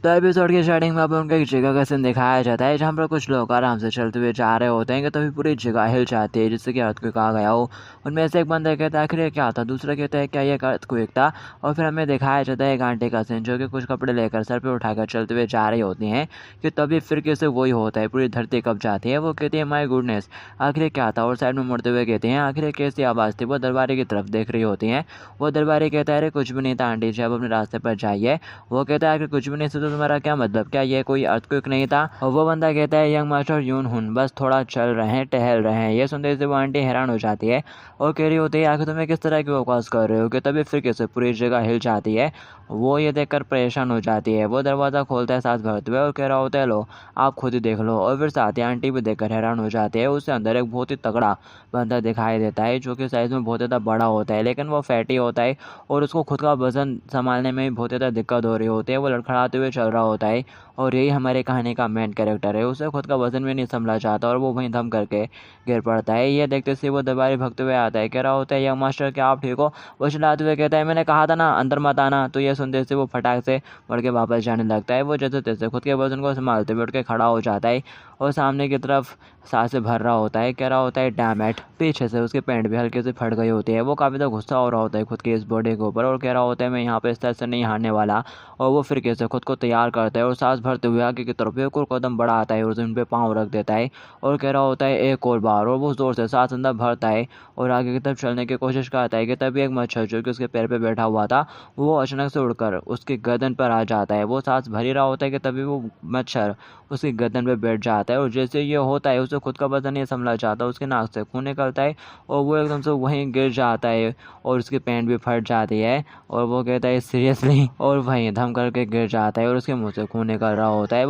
तो एपिसोड की स्टार्टिंग में अब उनको एक जगह का सीन दिखाया जाता है जहाँ पर कुछ लोग आराम से चलते हुए जा रहे होते हैं कि तभी पूरी जगह हिल जाती है जिससे कि अर्थक्वेक आ गया हो। उनमें से एक बंदा कहता है आखिर ये क्या था, दूसरा कहता है क्या ये अर्थक्वेक था। और फिर हमें दिखाया जाता है एक आंटी का सीन जो कि कुछ कपड़े लेकर सर पे उठाकर चलते हुए जा रही होती हैं कि तभी फिर कैसे वही होता है, पूरी धरती कब जाती है। वो कहती है माई गुडनेस आखिर क्या था, और साइड में मुड़ते हुए कहते हैं आखिर कैसी आवाज़ थी। वो दरबारी की तरफ देख रही होती हैं। वो दरबारी कहता है अरे कुछ भी नहीं था आंटी जी, अब अपने रास्ते पर जाइए। वो कहता है आखिर कुछ भी नहीं था तो तुम्हारा क्या मतलब, क्या ये कोई अर्थक्वेक नहीं था। और वो बंदा कहता है यंग मास्टर यून हुन, बस थोड़ा चल रहे हैं, टहल रहे हैं। ये सुनते से वो आंटी हैरान हो जाती है और कह रही होती है आखिर तुम्हें किस तरह की बकवास कर रहे हो कि तभी फिर कैसे पूरी जगह हिल जाती है। वो ये देखकर परेशान हो जाती है। वो दरवाज़ा खोलता है सांस भरते हुए और कह रहा होता है लो आप खुद ही देख लो। और फिर साथ ही आंटी भी देखकर हैरान हो जाती है। उससे अंदर एक बहुत ही तगड़ा बंदा दिखाई देता है जो कि साइज़ में बहुत ज़्यादा बड़ा होता है, लेकिन वो फैटी होता है और उसको खुद का वजन संभालने में भी बहुत ज़्यादा दिक्कत हो रही होती है। वो लड़खड़ाते हुए चल रहा होता है और यही हमारी कहानी का मेन कैरेक्टर है। उसे खुद का वजन भी नहीं संभला चाहता और वो वहीं दम करके गिर पड़ता है। ये देखते से वो दरबारी भगते हुए आता है, कह रहा होता है यंग मास्टर क्या आप ठीक हो। वो चिल्लाते हुए कहता है मैंने कहा था ना अंदर मत आना। तो ये सुनते से वो फटाक से मुड़ के वापस जाने लगता है। वो जैसे तैसे खुद के वजन को संभालते हुए उठ के खड़ा हो जाता है और सामने की तरफ सांसें भर रहा होता है। कह रहा होता है डैम इट। पीछे से उसकी पैंट भी हल्के से फट गई होती है। वो काफ़ी ज़्यादा गुस्सा हो रहा होता है खुद की इस बॉडी के ऊपर और कह रहा होता है मैं यहाँ पे इस तरह से नहीं हारने वाला। और वो फिर कैसे खुद को तैयार करता है और सांस भरते हुए आगे की तरफ एक और कदम बढ़ाता है और ज़मीन पे पाँव रख देता है और कह रहा होता है एक और बार। और वो ज़ोर से सांस अंदर भरता है और आगे की तरफ चलने की कोशिश करता है कि तभी एक मच्छर जो कि उसके पैर पे बैठा हुआ था वो अचानक से उड़कर उसकी गर्दन पर आ जाता है। वो सांस भर ही रहा होता है कि तभी वो मच्छर उसकी गर्दन पे बैठ जाता है और जैसे ये होता है उसे खुद का वजन नहीं संभला जाता, उसके नाक से खून निकलता है और वो एकदम से वहीं गिर जाता है और उसकी पैंट भी फट जाती है। और वो कहता है सीरियसली, और वहीं धम करके गिर जाता है और उसके मुंह से खून निकल रहा होता है।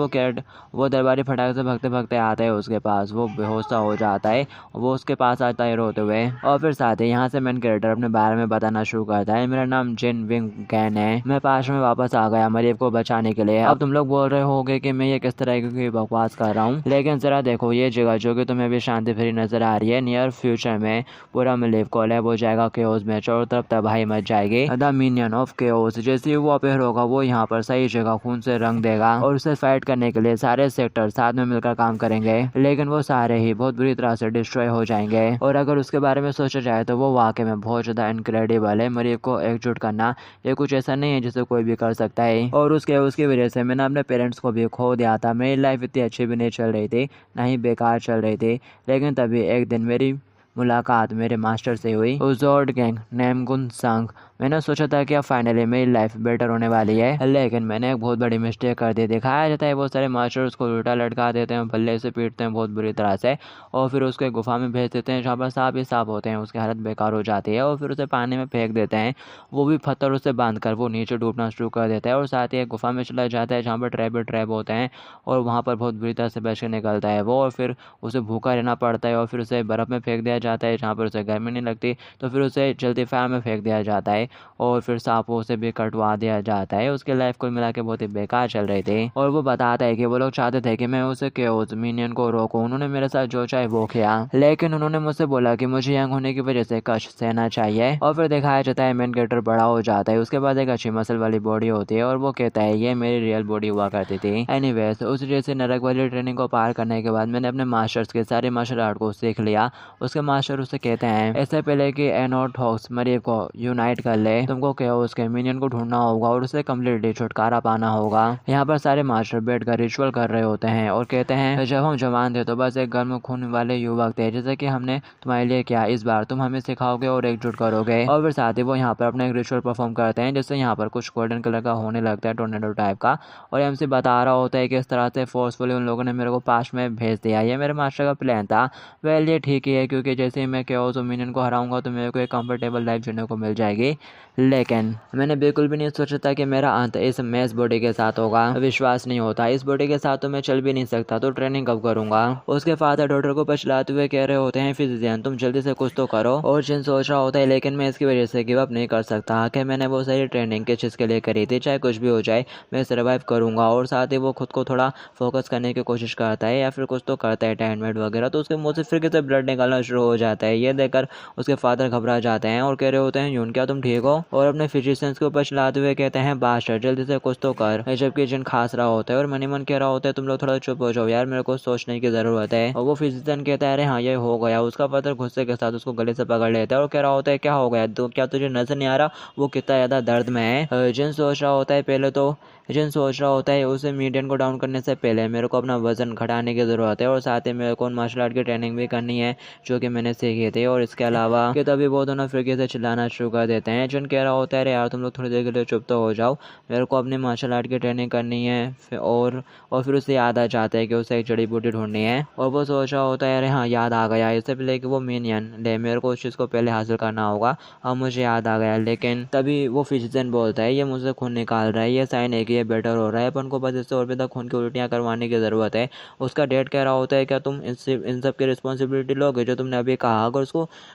वो दरबारी फटाक से भागते भागते आता है उसके पास। वो बेहोश सा हो जाता है, वो उसके पास आता है रोते हुए। और फिर साथ ही यहाँ से मेन कैरेक्टर अपने बारे में बताना शुरू करता है। मेरा नाम जिन विंग गैन है, मैं पास में वापस आ गया मरीब को बचाने के लिए। अब तुम लोग बोल रहे होगे कि मैं ये किस तरह की बकवास कर रहा हूँ, लेकिन जरा देखो ये जगह जो कि तुम्हें भी शांति भरी नजर आ रही है, नियर फ्यूचर में पूरा मलीब कोलैब हो जाएगा केओस में, चारों तरफ तबाही मच जाएगी। द मिनियन ऑफ केओस जैसे ही वो अपेयर होगा वो यहाँ पर सही जगह खून से रंग देगा और उसे फाइट करने के लिए सारे सेक्टर साथ में मिलकर काम करेंगे, लेकिन वो सारे ही बहुत बुरी तरह से डिस्ट्रॉय हो जाएंगे। और अगर उसके बारे में सोचा जाए तो वो वाकई में बहुत ज़्यादा इनक्रेडिबल है। मरीब को एकजुट करना ये कुछ ऐसा नहीं है जिसे कोई भी कर सकता है। और उसकी वजह से मैंने अपने पेरेंट्स को भी खो दिया था। मेरी लाइफ इतनी अच्छी भी नहीं चल रही थी, ना ही बेकार चल रही थी, लेकिन तभी एक दिन मेरी मुलाकात मेरे मास्टर से हुई, उजोर्ड गैंग नेमगुन संग। मैंने सोचा था कि अब फाइनली मेरी लाइफ बेटर होने वाली है, लेकिन मैंने एक बहुत बड़ी मिस्टेक कर दी। दिखाया जाता है बहुत सारे मास्टर उसको उल्टा लटका देते हैं, बल्ले से पीटते हैं बहुत बुरी तरह से और फिर उसको एक गुफा में भेज देते हैं जहाँ पर सांप ही सांप होते हैं। उसकी हालत बेकार हो जाती है और फिर उसे पानी में फेंक देते हैं। वो भी पत्थर उसे बांध कर वो नीचे डूबना शुरू कर देता है और साथ ही एक गुफा में चला जाता है जहाँ पर ट्रैप होते हैं और वहाँ पर बहुत बुरी तरह से बच के निकलता है वो। और फिर उसे भूखा रहना पड़ता है और फिर उसे बर्फ़ में फेंक दिया जाता है जहाँ पर उसे गर्मी नहीं लगती, तो फिर उसे जल्दी फायर में फेंक दिया जाता है और फिर सांपों से भी कटवा दिया जाता है। उसकी लाइफ कुल मिला के बहुत ही बेकार चल रही थी और वो बताता है कि वो लोग चाहते थे कि मैं उसे केओस मिनियन को रोकूं। उन्होंने मेरे साथ जो चाहे वो किया, लेकिन उन्होंने मुझसे बोला कि मुझे यंग होने की वजह से कष्ट सहना चाहिए। और फिर दिखाया जाता है मेन कैरेक्टर बड़ा हो जाता है, उसके बाद एक अच्छी मसल वाली बॉडी होती है और वो कहता है ये मेरी रियल बॉडी हुआ करती थी। एनीवेज उस जैसे नरक वाली ट्रेनिंग को पार करने के बाद मैंने अपने मास्टर्स के सारे मार्शल आर्ट को सीख लिया। उसके मास्टर उसे कहते हैं इससे पहले कि एनोटॉक्स मरीब को यूनाइट कर ले तुमको केओस के मिनियन को ढूंढना होगा और उसे कम्प्लीटली छुटकारा पाना होगा। यहाँ पर सारे मास्टर बैठकर रिचुअल कर रहे होते हैं और कहते हैं जब हम जवान थे तो बस एक गर्म खून वाले युवक थे, जैसे कि हमने तुम्हारे लिए किया, इस बार तुम हमें सिखाओगे और एकजुट करोगे। और फिर साथ ही वो यहाँ पर अपना एक रिचुअल परफॉर्म करते हैं जिससे यहाँ पर कुछ गोल्डन कलर का होने लगता है, टोर्नेडो टाइप का। और एमसी बता रहा होता है कि इस तरह से फोर्सफुली उन लोगों ने मेरे को पास में भेज दिया। ये मेरे मास्टर का प्लान था। वेल ये ठीक ही है क्योंकि जैसे ही मैं केओस और मिनियन को हराऊंगा तो मेरे को एक कंफर्टेबल लाइफ जीने को मिल जाएगी, लेकिन मैंने बिल्कुल भी नहीं सोचा था कि मेरा अंत इस मैस बॉडी के साथ होगा। विश्वास नहीं होता, इस बॉडी के साथ तो मैं चल भी नहीं सकता, तो ट्रेनिंग कब करूंगा। उसके फादर डॉक्टर को पछलाते हुए कह रहे होते हैं फिजिशियन तुम जल्दी से कुछ तो करो। और जिन सोच रहा होता है लेकिन मैं इसकी वजह से गिव अप नहीं कर सकता कि मैंने वो सारी ट्रेनिंग किस चीज़ के लिए करी थी, चाहे कुछ भी हो जाए मैं सर्वाइव करूंगा। और साथ ही वो खुद को थोड़ा फोकस करने की कोशिश करता है या फिर कुछ तो करता है टैंडमेट वगैरह, तो उसके मुँह से फिर किसी ब्लड निकलना शुरू हो जाता है। ये देखकर उसके फादर घबरा जाते हैं और कह रहे होते हैं यून क्या तुम ठीक ठीक हो, और अपने फिजिशियंस के ऊपर चलाते हुए कहते हैं बास्टर्ड जल्दी से कुछ तो कर। जबकि जिन खास रहा होता है और मनी मन कह रहा होता है तुम लोग थोड़ा चुप हो जाओ यार, मेरे को सोचने की जरूरत है। और वो फिजिशियन कहता है अरे हाँ ये हो गया। उसका फादर गुस्से के साथ उसको गले से पकड़ लेता है और कह रहा होता है क्या हो गया, तो क्या तुझे नजर नहीं आ रहा वो कितना ज्यादा दर्द में है। जिन सोच रहा होता है पहले तो जिन सोच रहा होता है उसे मीडियन को डाउन करने से पहले मेरे को अपना वजन घटाने की ज़रूरत है और साथ ही मेरे को मार्शल आर्ट की ट्रेनिंग भी करनी है जो कि मैंने सीखी थी। और इसके अलावा कि तभी वो दोनों फिरके से चिल्लाना शुरू कर देते हैं। जिन कह रहा होता है अरे यार तुम लोग थोड़ी देर के लिए चुप तो हो जाओ, मेरे को अपनी मार्शल आर्ट की ट्रेनिंग करनी है। और फिर उसे याद आ जाता है कि उसे एक जड़ी बूटी ढूंढनी है और वो सोच रहा होता है अरे हाँ याद आ गया, इससे पहले कि वो मिनियन ले मेरे को उस चीज़ को पहले हासिल करना होगा। अब मुझे याद आ गया। लेकिन तभी वो फिजिशियन बोलता है ये मुझसे खून निकाल रहा है, ये साइन है कि ये बेटर हो रहा है, अपन को बस इससे और भी ज़्यादा खून की उल्टियाँ करवाने की ज़रूरत है। उसका डैड कह रहा होता है क्या तुम इन सब की रिस्पॉन्सिबिलिटी लोगे जो तुमने अभी कहा,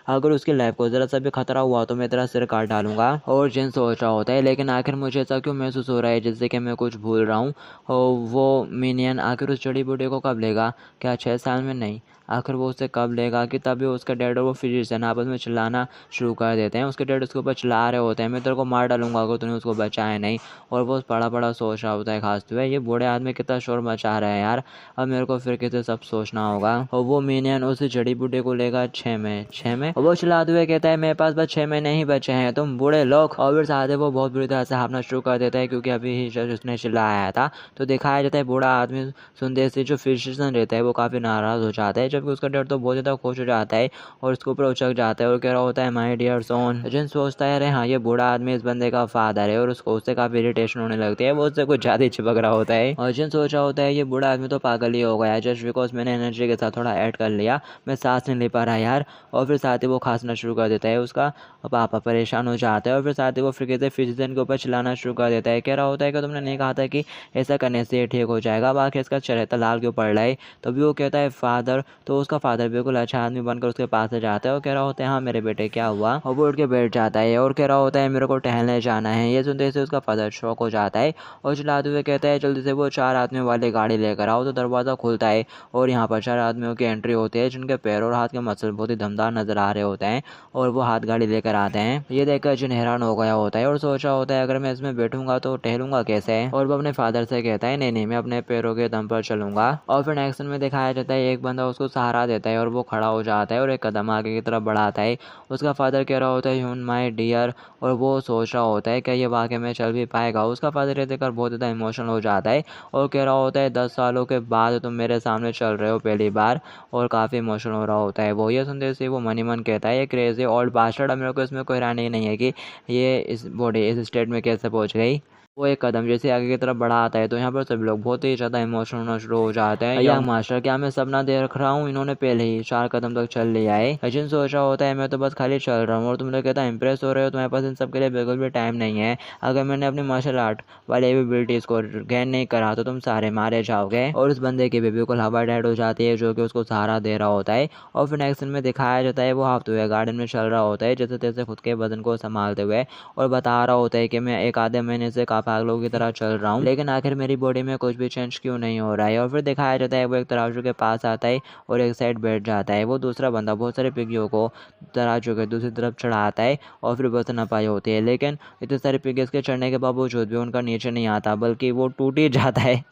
अगर उसकी लाइफ को ज़रा सा भी खतरा हुआ तो मैं तेरा सिर काट डालूंगा। और जिन सोच रहा होता है लेकिन आखिर मुझे ऐसा क्यों महसूस हो रहा है जैसे कि मैं कुछ भूल रहा हूँ। और वो मिनियन आखिर उस जड़ी बूटी को कब लेगा, क्या 6 साल में? नहीं, आखिर वो उसे कब लेगा। कि तभी उसका डैड और वो फिजिशियन आपस में चिल्लाना शुरू कर देते हैं। उसके डैड उसके ऊपर चिल्ला रहे होते हैं मैं तेरे को मार डालूंगा अगर तूने उसको बचाया नहीं। और वो बड़ा बड़ा सोच रहा होता है खासते हुए ये बूढ़े आदमी कितना शोर मचा रहे हैं यार, अब मेरे को फिर किसी सब सोचना होगा। और वो मिनियन उस जड़ी बूटी को लेगा 6 में और वो चिल्लाते हुए कहता है मेरे पास बस 6 महीने ही बचे हैं तुम बूढ़े लोग। और फिर साथ ही वो बहुत बुरी तरह से हाँफना शुरू कर देता है क्योंकि अभी ही जस्ट उसने चिल्लाया था। तो दिखाया जाता है बूढ़ा आदमी सुनते से जो फिजिशियन रहता है वो काफ़ी नाराज़ हो जाता है, जबकि उसका डर तो बहुत ज़्यादा खुश हो जाता है और उसके ऊपर उछक जाता है और कह रहा होता है माय डियर सोन। जिन सोचता है अरे हाँ ये बूढ़ा आदमी इस बंदे का फादर है और उसको उससे काफ़ी इरिटेशन होने लगती है, वो उससे कुछ ज़्यादा ही चिपक रहा होता है। और जिन सोच रहा होता है ये बूढ़ा आदमी तो पागल ही हो गया है जस्ट बिकॉज मैंने एनर्जी के साथ थोड़ा ऐड कर लिया, मैं सांस नहीं ले पा रहा यार। और फिर साथ ही वो खांसना शुरू कर देता है, उसका पापा परेशान हो जाता है और फिर साथ ही वो फिर से फिजिशियन के ऊपर चिल्लाना शुरू कर देता है। कह रहा होता है कि तुमने नहीं कहा था कि ऐसा करने से ये ठीक हो जाएगा, बाकी इसका चरित्र लाल क्यों पड़ रहा है। तभी वो कहता है फादर, तो उसका फादर बिल्कुल अच्छा आदमी बनकर उसके पास से जाता है और कह रहा होता है हाँ मेरे बेटे क्या हुआ। और वो उठ के बैठ जाता है और कह रहा होता है मेरे को टहलने जाना है। ये सुनते से उसका फादर शॉक हो जाता है और चिल्लाते हुए कहता है जल्दी से वो 4 आदमियों वाली गाड़ी लेकर आओ। तो दरवाज़ा खुलता है और यहाँ पर 4 आदमियों की एंट्री होती है जिनके पैर और हाथ के मसल बहुत ही दमदार नजर आ रहे होते हैं और वो हाथ गाड़ी लेकर आते हैं। ये देखकर जिन हैरान हो गया होता है और सोच रहा होता है अगर मैं इसमें बैठूंगा तो टहलूंगा कैसे। और वो अपने फादर से कहता है नहीं नहीं मैं अपने पैरों के दम पर चलूंगा। और फिर एक्शन में दिखाया जाता है एक बंदा उसको सहारा देता है और वो खड़ा हो जाता है और एक कदम आगे की तरफ बढ़ाता है। उसका फादर कह रहा होता है ह्यूमन माय डियर, और वो सोच रहा होता है कि ये वाकई में चल भी पाएगा। उसका फादर ये देखकर बहुत ज़्यादा इमोशनल हो जाता है और कह रहा होता है 10 सालों के बाद तुम मेरे सामने चल रहे हो पहली बार, और काफ़ी इमोशनल हो रहा होता है वो। ये सुनते से वो मनी मन कहता है ये क्रेजी ओल्ड बास्टर्ड, मेरे को इसमें कोई हैरानी नहीं है कि ये इस बॉडी इस स्टेट में कैसे पहुंच गई। वो एक कदम जैसे आगे की तरफ बढ़ाता है तो यहाँ पर सभी लोग बहुत ही ज़्यादा इमोशनल होना शुरू हो जाते हैं। यंग मास्टर क्या मैं सपना दे रख रहा हूँ, इन्होंने पहले ही 4 कदम तक चल लिया है। अजिन सोच रहा होता है मैं तो बस खाली चल रहा हूँ और तुम लोग कहता है इंप्रेस हो रहे हो, तुम्हारे पास इन सब के लिए बिल्कुल भी टाइम नहीं है। अगर मैंने अपनी मार्शल आर्ट वाली एबिलिटीज़ को गेन नहीं करा तो तुम सारे मारे जाओगे। और उस बंदे की भी बिल्कुल हवा डेड हो जाती है जो कि उसको सहारा दे रहा होता है। और फिर नेक्स्ट सीन में दिखाया जाता है वो हाफते हुए गार्डन में चल रहा होता है जैसे तैसे खुद के वजन को संभालते हुए और बता रहा होता है कि मैं एक आधे महीने से काफी पागलों की तरह चल रहा हूँ लेकिन आखिर मेरी बॉडी में कुछ भी चेंज क्यों नहीं हो रहा है। और फिर दिखाया जाता है वो एक तराजू के पास आता है और एक साइड बैठ जाता है। वो दूसरा बंदा बहुत सारे पिग्गियों को तराजू के दूसरी तरफ चढ़ाता है और फिर बस नपाई होती है, लेकिन इतने सारे पिग्गियों के चढ़ने के बावजूद भी उनका नीचे नहीं आता बल्कि वो टूट ही जाता है।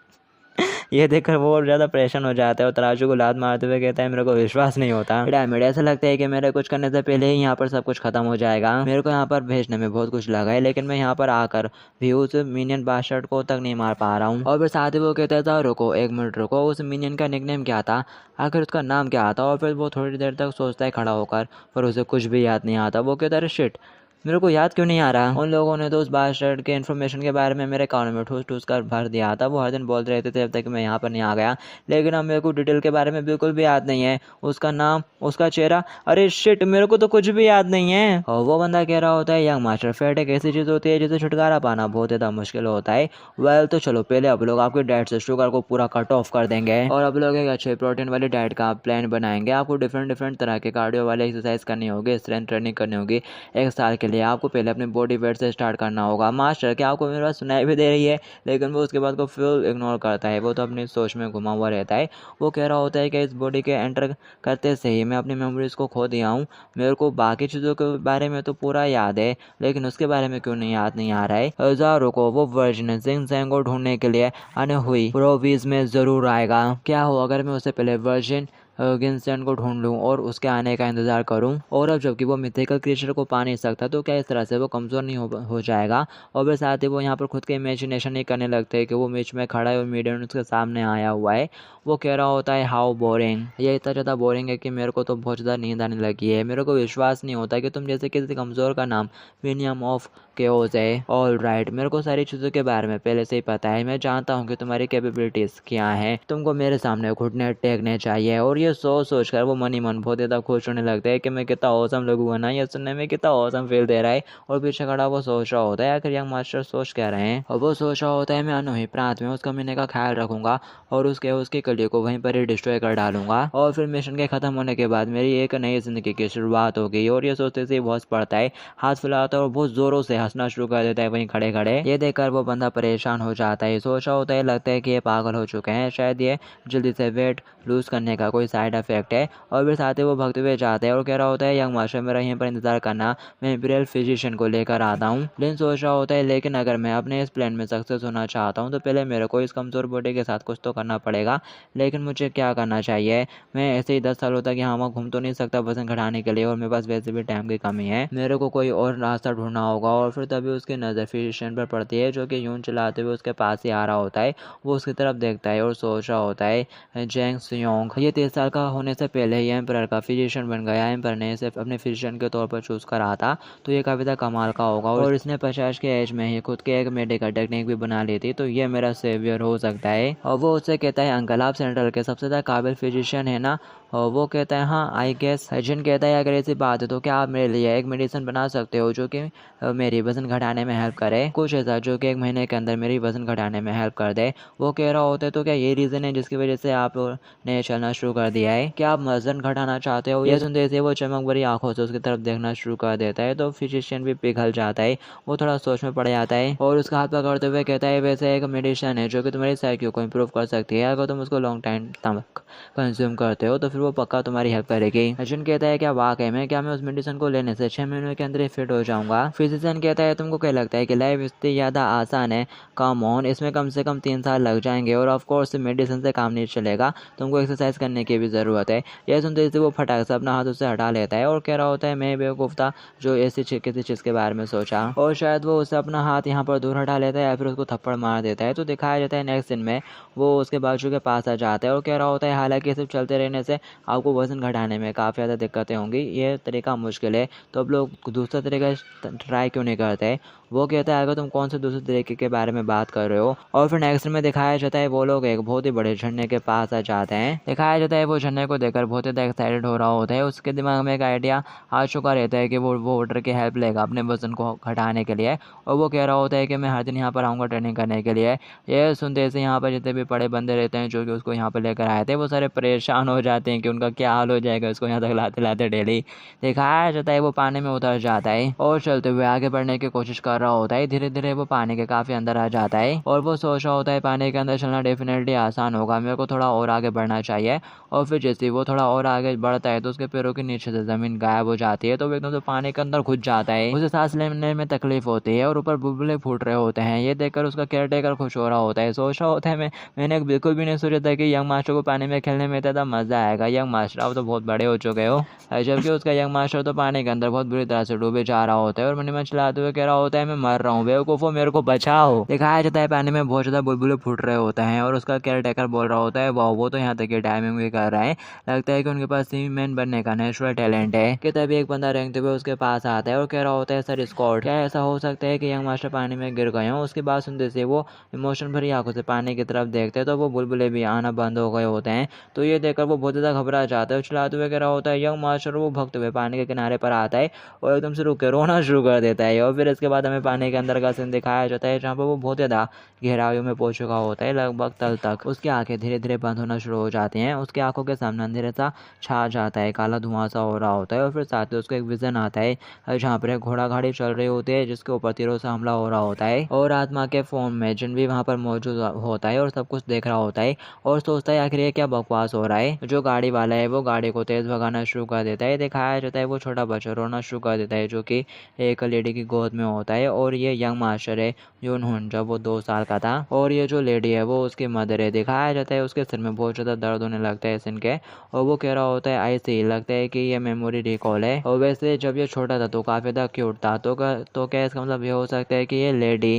ये देखकर वो और ज़्यादा परेशान हो जाता है और तराजू को लात मारते हुए कहता है मेरे को विश्वास नहीं होता। डायमंड ऐसा लगता है कि मेरे कुछ करने से पहले ही यहाँ पर सब कुछ खत्म हो जाएगा। मेरे को यहाँ पर भेजने में बहुत कुछ लगा है लेकिन मैं यहाँ पर आकर भी उस मिनियन बास्टर्ड को तक नहीं मार पा रहा हूँ। और फिर साथ ही वो कहता था रुको 1 मिनट रुको, उस मिनियन का निकनेम क्या था, आखिर उसका नाम क्या था। और फिर वो थोड़ी देर तक सोचता है खड़ा होकर पर उसे कुछ भी याद नहीं आता। वो कहता है शिट मेरे को याद क्यों नहीं आ रहा। उन लोगों ने तो उस बास्टर्ड के इन्फॉर्मेशन के बारे में मेरे कानों में ठूस ठूस कर भर दिया था। वो हर दिन बोलते रहते थे अब तक मैं यहाँ पर नहीं आ गया, लेकिन अब मेरे को डिटेल के बारे में बिल्कुल भी याद नहीं है। उसका नाम, उसका चेहरा, अरे शिट मेरे को तो कुछ भी याद नहीं है। और वो बंदा कह रहा होता है यंग मास्टर फैट एक ऐसी चीज़ होती है जिसे छुटकारा पाना बहुत ज़्यादा मुश्किल होता है। वेल तो चलो पहले अब लोग आपके डाइट से शुगर को पूरा कट ऑफ कर देंगे और अब लोग एक अच्छे प्रोटीन वाली डाइट का प्लान बनाएंगे। आपको डिफरेंट तरह के कार्डियो वाले एक्सरसाइज करनी होगी, स्ट्रेंथ ट्रेनिंग करनी होगी 1 साल के लिए आपको पहले अपने बॉडी वेट से स्टार्ट करना होगा। मास्टर क्या आपको मेरी बात सुनाई भी दे रही है? लेकिन वो उसके बाद को फुल इग्नोर करता है, वो तो अपनी सोच में घुमा हुआ रहता है। वो कह रहा होता है कि इस बॉडी के एंटर करते से ही मैं अपनी मेमोरीज को खो दिया हूँ। मेरे को बाकी चीज़ों के बारे में तो पूरा याद है, लेकिन उसके बारे में क्यों नहीं याद नहीं आ रहा है। हजारों को वो वर्जिन जिंग जैंग को ढूंढने के लिए आने हुई प्रोवीज में जरूर आएगा। क्या हो अगर मैं उससे पहले वर्जिन गिनसेंट को ढूंढ लूँ और उसके आने का इंतजार करूँ। और अब जबकि वो मिथिकल क्रिएचर को पा नहीं सकता, तो क्या इस तरह से वो कमज़ोर नहीं हो जाएगा। और फिर साथ ही वो यहाँ पर खुद के इमेजिनेशन ही करने लगते हैं कि वो बीच में खड़ा है और मीडियम उसके सामने आया हुआ है। वो कह रहा होता है हाउ बोरिंग, ये इतना ज़्यादा बोरिंग है कि मेरे को तो बहुत ज़्यादा नींद आने लगी है। मेरे को विश्वास नहीं होता कि तुम जैसे किसी कमज़ोर का नाम विनियम ऑफ केओस है। ऑल राइट, मेरे को सारी चीज़ों के बारे में पहले से ही पता है। मैं जानता हूँ कि तुम्हारी कैपेबिलिटीज़ क्या हैं। तुमको मेरे सामने घुटने टेकने चाहिए। और ये सोच कर वो मन ही मन बहुत ज़्यादा खुश होने लगता है कि मैं कितना औसम लगूंगा ना, ये सुनने में कितना औसम फील दे रहा है। और पीछे खड़ा वो सोच रहा होता है आखिर यंग मास्टर सोच क्या रहे हैं। और वो सोच रहा होता है मैं अनोही प्रांत में उस कमीने का ख्याल रखूंगा और उसकी कलियों को वहीं पर ही डिस्ट्रॉय कर डालूंगा। और फिर मिशन के खत्म होने के बाद मेरी एक नई जिंदगी की शुरुआत होगी। और ये सोचते से बॉस पड़ता है, हाथ फैलाता है और बहुत जोरों से हंसना शुरू कर देता है वहीं खड़े खड़े। ये देखकर वो बंदा परेशान हो जाता है, सोच रहा होता है लगता है कि ये पागल हो चुके हैं, शायद ये जल्दी से वेट लूज करने का कोई साइड इफेक्ट है। और फिर साथ ही वो भगते हुए जाते हैं और कह रहा होता है यंग मास्टर मेरा यहीं पर इंतजार करना, मैं इंपीरियल फिजिशियन को लेकर आता हूँ। लिन सोच रहा होता है लेकिन अगर मैं अपने इस प्लान में सक्सेस होना चाहता हूँ तो पहले मेरे को इस कमजोर बॉडी के साथ कुछ तो करना पड़ेगा। लेकिन मुझे क्या करना चाहिए? मैं ऐसे ही 10 सालों तक यहाँ वहाँ घूम तो नहीं सकता वजन घटाने के लिए, और मेरे पास वैसे भी टाइम की कमी है। मेरे को कोई और रास्ता ढूंढना होगा। और फिर तभी उसकी नज़र फिजिशियन पर पड़ती है जो कि यूं चलाते हुए उसके पास ही आ रहा होता है। वो उसकी तरफ देखता है और सोच रहा होता है जेंग सियोंग ये 30 साल का होने से पहले ही एम्पर का फिजिशियन बन गया। एम्पर ने इसे अपने फिजिशियन के तौर पर चूज करा था, तो ये काफी ज्यादा कमाल का होगा। और इसने 50 के एज में ही खुद के एक मेडिकल टेक्निक भी बना ली थी, तो ये मेरा सेवियर हो सकता है। और वो उससे कहता है अंकल आप सेंट्रल के सबसे ज्यादा काबिल फिजिशियन है ना? और वो कहता है हाँ आई गेस। एजेंट कहता है अगर ऐसी बात है तो क्या आप मेरे लिए एक मेडिसिन बना सकते हो जो कि मेरी वजन घटाने में हेल्प करे, कुछ ऐसा जो कि 1 महीने के अंदर मेरी वजन घटाने में हेल्प कर दे। वो कह रहा होता है तो क्या ये रीज़न है जिसकी वजह से आपने चलना शुरू कर दिया है? क्या आप वजन घटाना चाहते हो? ये सुनते से वो चमक भरी आंखों से उसकी तरफ देखना शुरू कर देता है, तो फिजिशियन भी पिघल जाता है। वो थोड़ा सोच में पड़ जाता है और उसका हाथ पकड़ते हुए कहता है वैसे एक मेडिसिन है जो कि तुम्हारी साइकिल को इम्प्रूव कर सकती है। अगर तुम उसको लॉन्ग टाइम तक कंज्यूम करते हो तो फिर वो पक्का तुम्हारी हेल्प करेगी। एजेंट कहता है क्या वाकई में क्या मैं उस मेडिसिन को लेने से 6 महीनों के अंदर ही फिट हो जाऊंगा? फिजिशियन कहता है तुमको क्या लगता है कि लाइफ इतनी ज़्यादा आसान है? कम ऑन, इसमें कम से कम 3 साल लग जाएंगे और ऑफ कोर्स मेडिसिन से काम नहीं चलेगा, तुमको एक्सरसाइज करने की भी ज़रूरत है। यह सुनते ही वो फटाक से अपना हाथ उससे हटा लेता है और कह रहा होता है मैं बेवकूफ़ था जो ऐसी किसी चीज़ के बारे में सोचा। और शायद वो उससे अपना हाथ यहाँ पर दूर हटा लेता है या फिर उसको थप्पड़ मार देता है। तो दिखाया जाता है नेक्स्ट दिन में वो उसके बाजू के पास आ जाता है और कह रहा होता है हालांकि सिर्फ चलते रहने से आपको वजन घटाने में काफ़ी ज़्यादा दिक्कतें होंगी, ये तरीका मुश्किल है, तो अब लोग दूसरा तरीका ट्राई क्यों नहीं करते? वो कहता है अगर तुम कौन से दूसरे तरीके के बारे में बात कर रहे हो। और फिर नेक्स्ट में दिखाया जाता है वो लोग एक बहुत ही बड़े झरने के पास आ जाते हैं। दिखाया जाता है वो झरने को देखकर बहुत ज़्यादा एक्साइटेड हो रहा होता है। उसके दिमाग में एक आइडिया आ चुका रहता है कि वो वाटर की हेल्प लेगा अपने वजन को घटाने के लिए। और वो कह रहा होता है कि मैं हर दिन यहाँ पर आऊँगा ट्रेनिंग करने के लिए। ये सुनते से यहाँ पर जितने भी बड़े बंदे रहते हैं जो कि उसको यहाँ पर लेकर आए थे, वो सारे परेशान हो जाते हैं कि उनका क्या हाल हो जाएगा उसको यहाँ तक लाते लाते डेली। दिखाया जाता है वो पानी में उतर जाता है और चलते हुए आगे बढ़ने की कोशिश कर रहा होता है। धीरे धीरे वो पानी के काफी अंदर आ जाता है और वो सोच रहा होता है पानी के अंदर चलना डेफिनेटली आसान होगा, मेरे को थोड़ा और आगे बढ़ना चाहिए। और फिर जैसे वो थोड़ा और आगे बढ़ता है तो उसके पैरों के नीचे से जमीन गायब हो जाती है, तो वो एकदम से पानी के अंदर घुस जाता है। उसे सांस लेने में तकलीफ होती है और ऊपर बुलबुले फूट रहे होते हैं। ये देखकर उसका केयर टेकर खुश हो रहा होता है, सोच रहा होता है मैंने बिल्कुल भी नहीं सोचा था कि यंग मास्टर को पानी में खेलने में इतना मजा आएगा। यंग मास्टर अब तो बहुत बड़े हो चुके हो। जबकि उसका यंग मास्टर तो पानी के अंदर बहुत बुरी तरह से डूबे जा रहा होता है और मन में चिल्लाते हुए कह रहा होता है मैं मर रहा हूँ, बेवकूफो मेरे को बचाओ। दिखाया जाता है पानी में बहुत ज्यादा बुलबुले फूट रहे होते हैं और उसका केयर टेकर बोल रहा होता है वाह वो तो यहाँ तक की टाइमिंग भी कर रहा है, लगता है कि उनके पास सीमैन बनने का नेचुरल टैलेंट है। कि तभी एक बंदा रेंगते हुए उसके पास आता है और कह रहा होता है सर स्कॉट क्या ऐसा हो सकता है कि यंग मास्टर पानी में गिर गए हो? उसकी बात सुनते से वो इमोशन भरी आंखों से पानी की तरफ देखते हैं तो वो बुलबुले भी आना बंद हो गए होते हैं। तो ये देखकर वो बहुत ज्यादा घबरा जाता है, चिल्लाते हुए कह रहा होता है यंग मास्टर। वो भगते हुए पानी के किनारे पर आता है और एकदम से रुक के रोना शुरू कर देता है। और फिर इसके बाद हमें पानी के अंदर का सीन दिखाया जाता है जहाँ पर वो बहुत ज्यादा गहराइयों में पहुंच चुका होता है, लगभग तल तक। उसकी आंखें धीरे धीरे बंद होना शुरू हो जाती हैं, उसकी आंखों आंखों के सामने अंधेरा सा छा जाता है, काला धुआं सा हो रहा होता है और फिर साथ में उसको एक विजन आता है जहाँ पर एक घोड़ा गाड़ी चल रही होती है जिसके ऊपर तीरों से हमला हो रहा होता है और आत्मा के फॉर्म में जिन भी वहाँ पर मौजूद होता है और सब कुछ देख रहा होता है और सोचता है आखिर ये क्या बकवास हो रहा है। जो गाड़ी वाला है वो गाड़ी को तेज भगाना शुरू कर देता है। दिखाया जाता है वो छोटा बच्चा रोना शुरू कर देता है जो कि एक लेडी की गोद में होता है और ये यंग मास्टर है यून-हुन जब वो 2 साल का था और ये जो लेडी है वो उसकी मदर है। दिखाया जाता है उसके सिर में बहुत ज़्यादा दर्द होने लगता है सिन के और वो कह रहा होता है आई सी लगता है कि ये मेमोरी रिकॉल है। और वैसे जब ये छोटा था तो काफ़ी ज़्यादा क्यूट था तो क्या इसका मतलब ये हो सकता है कि ये लेडी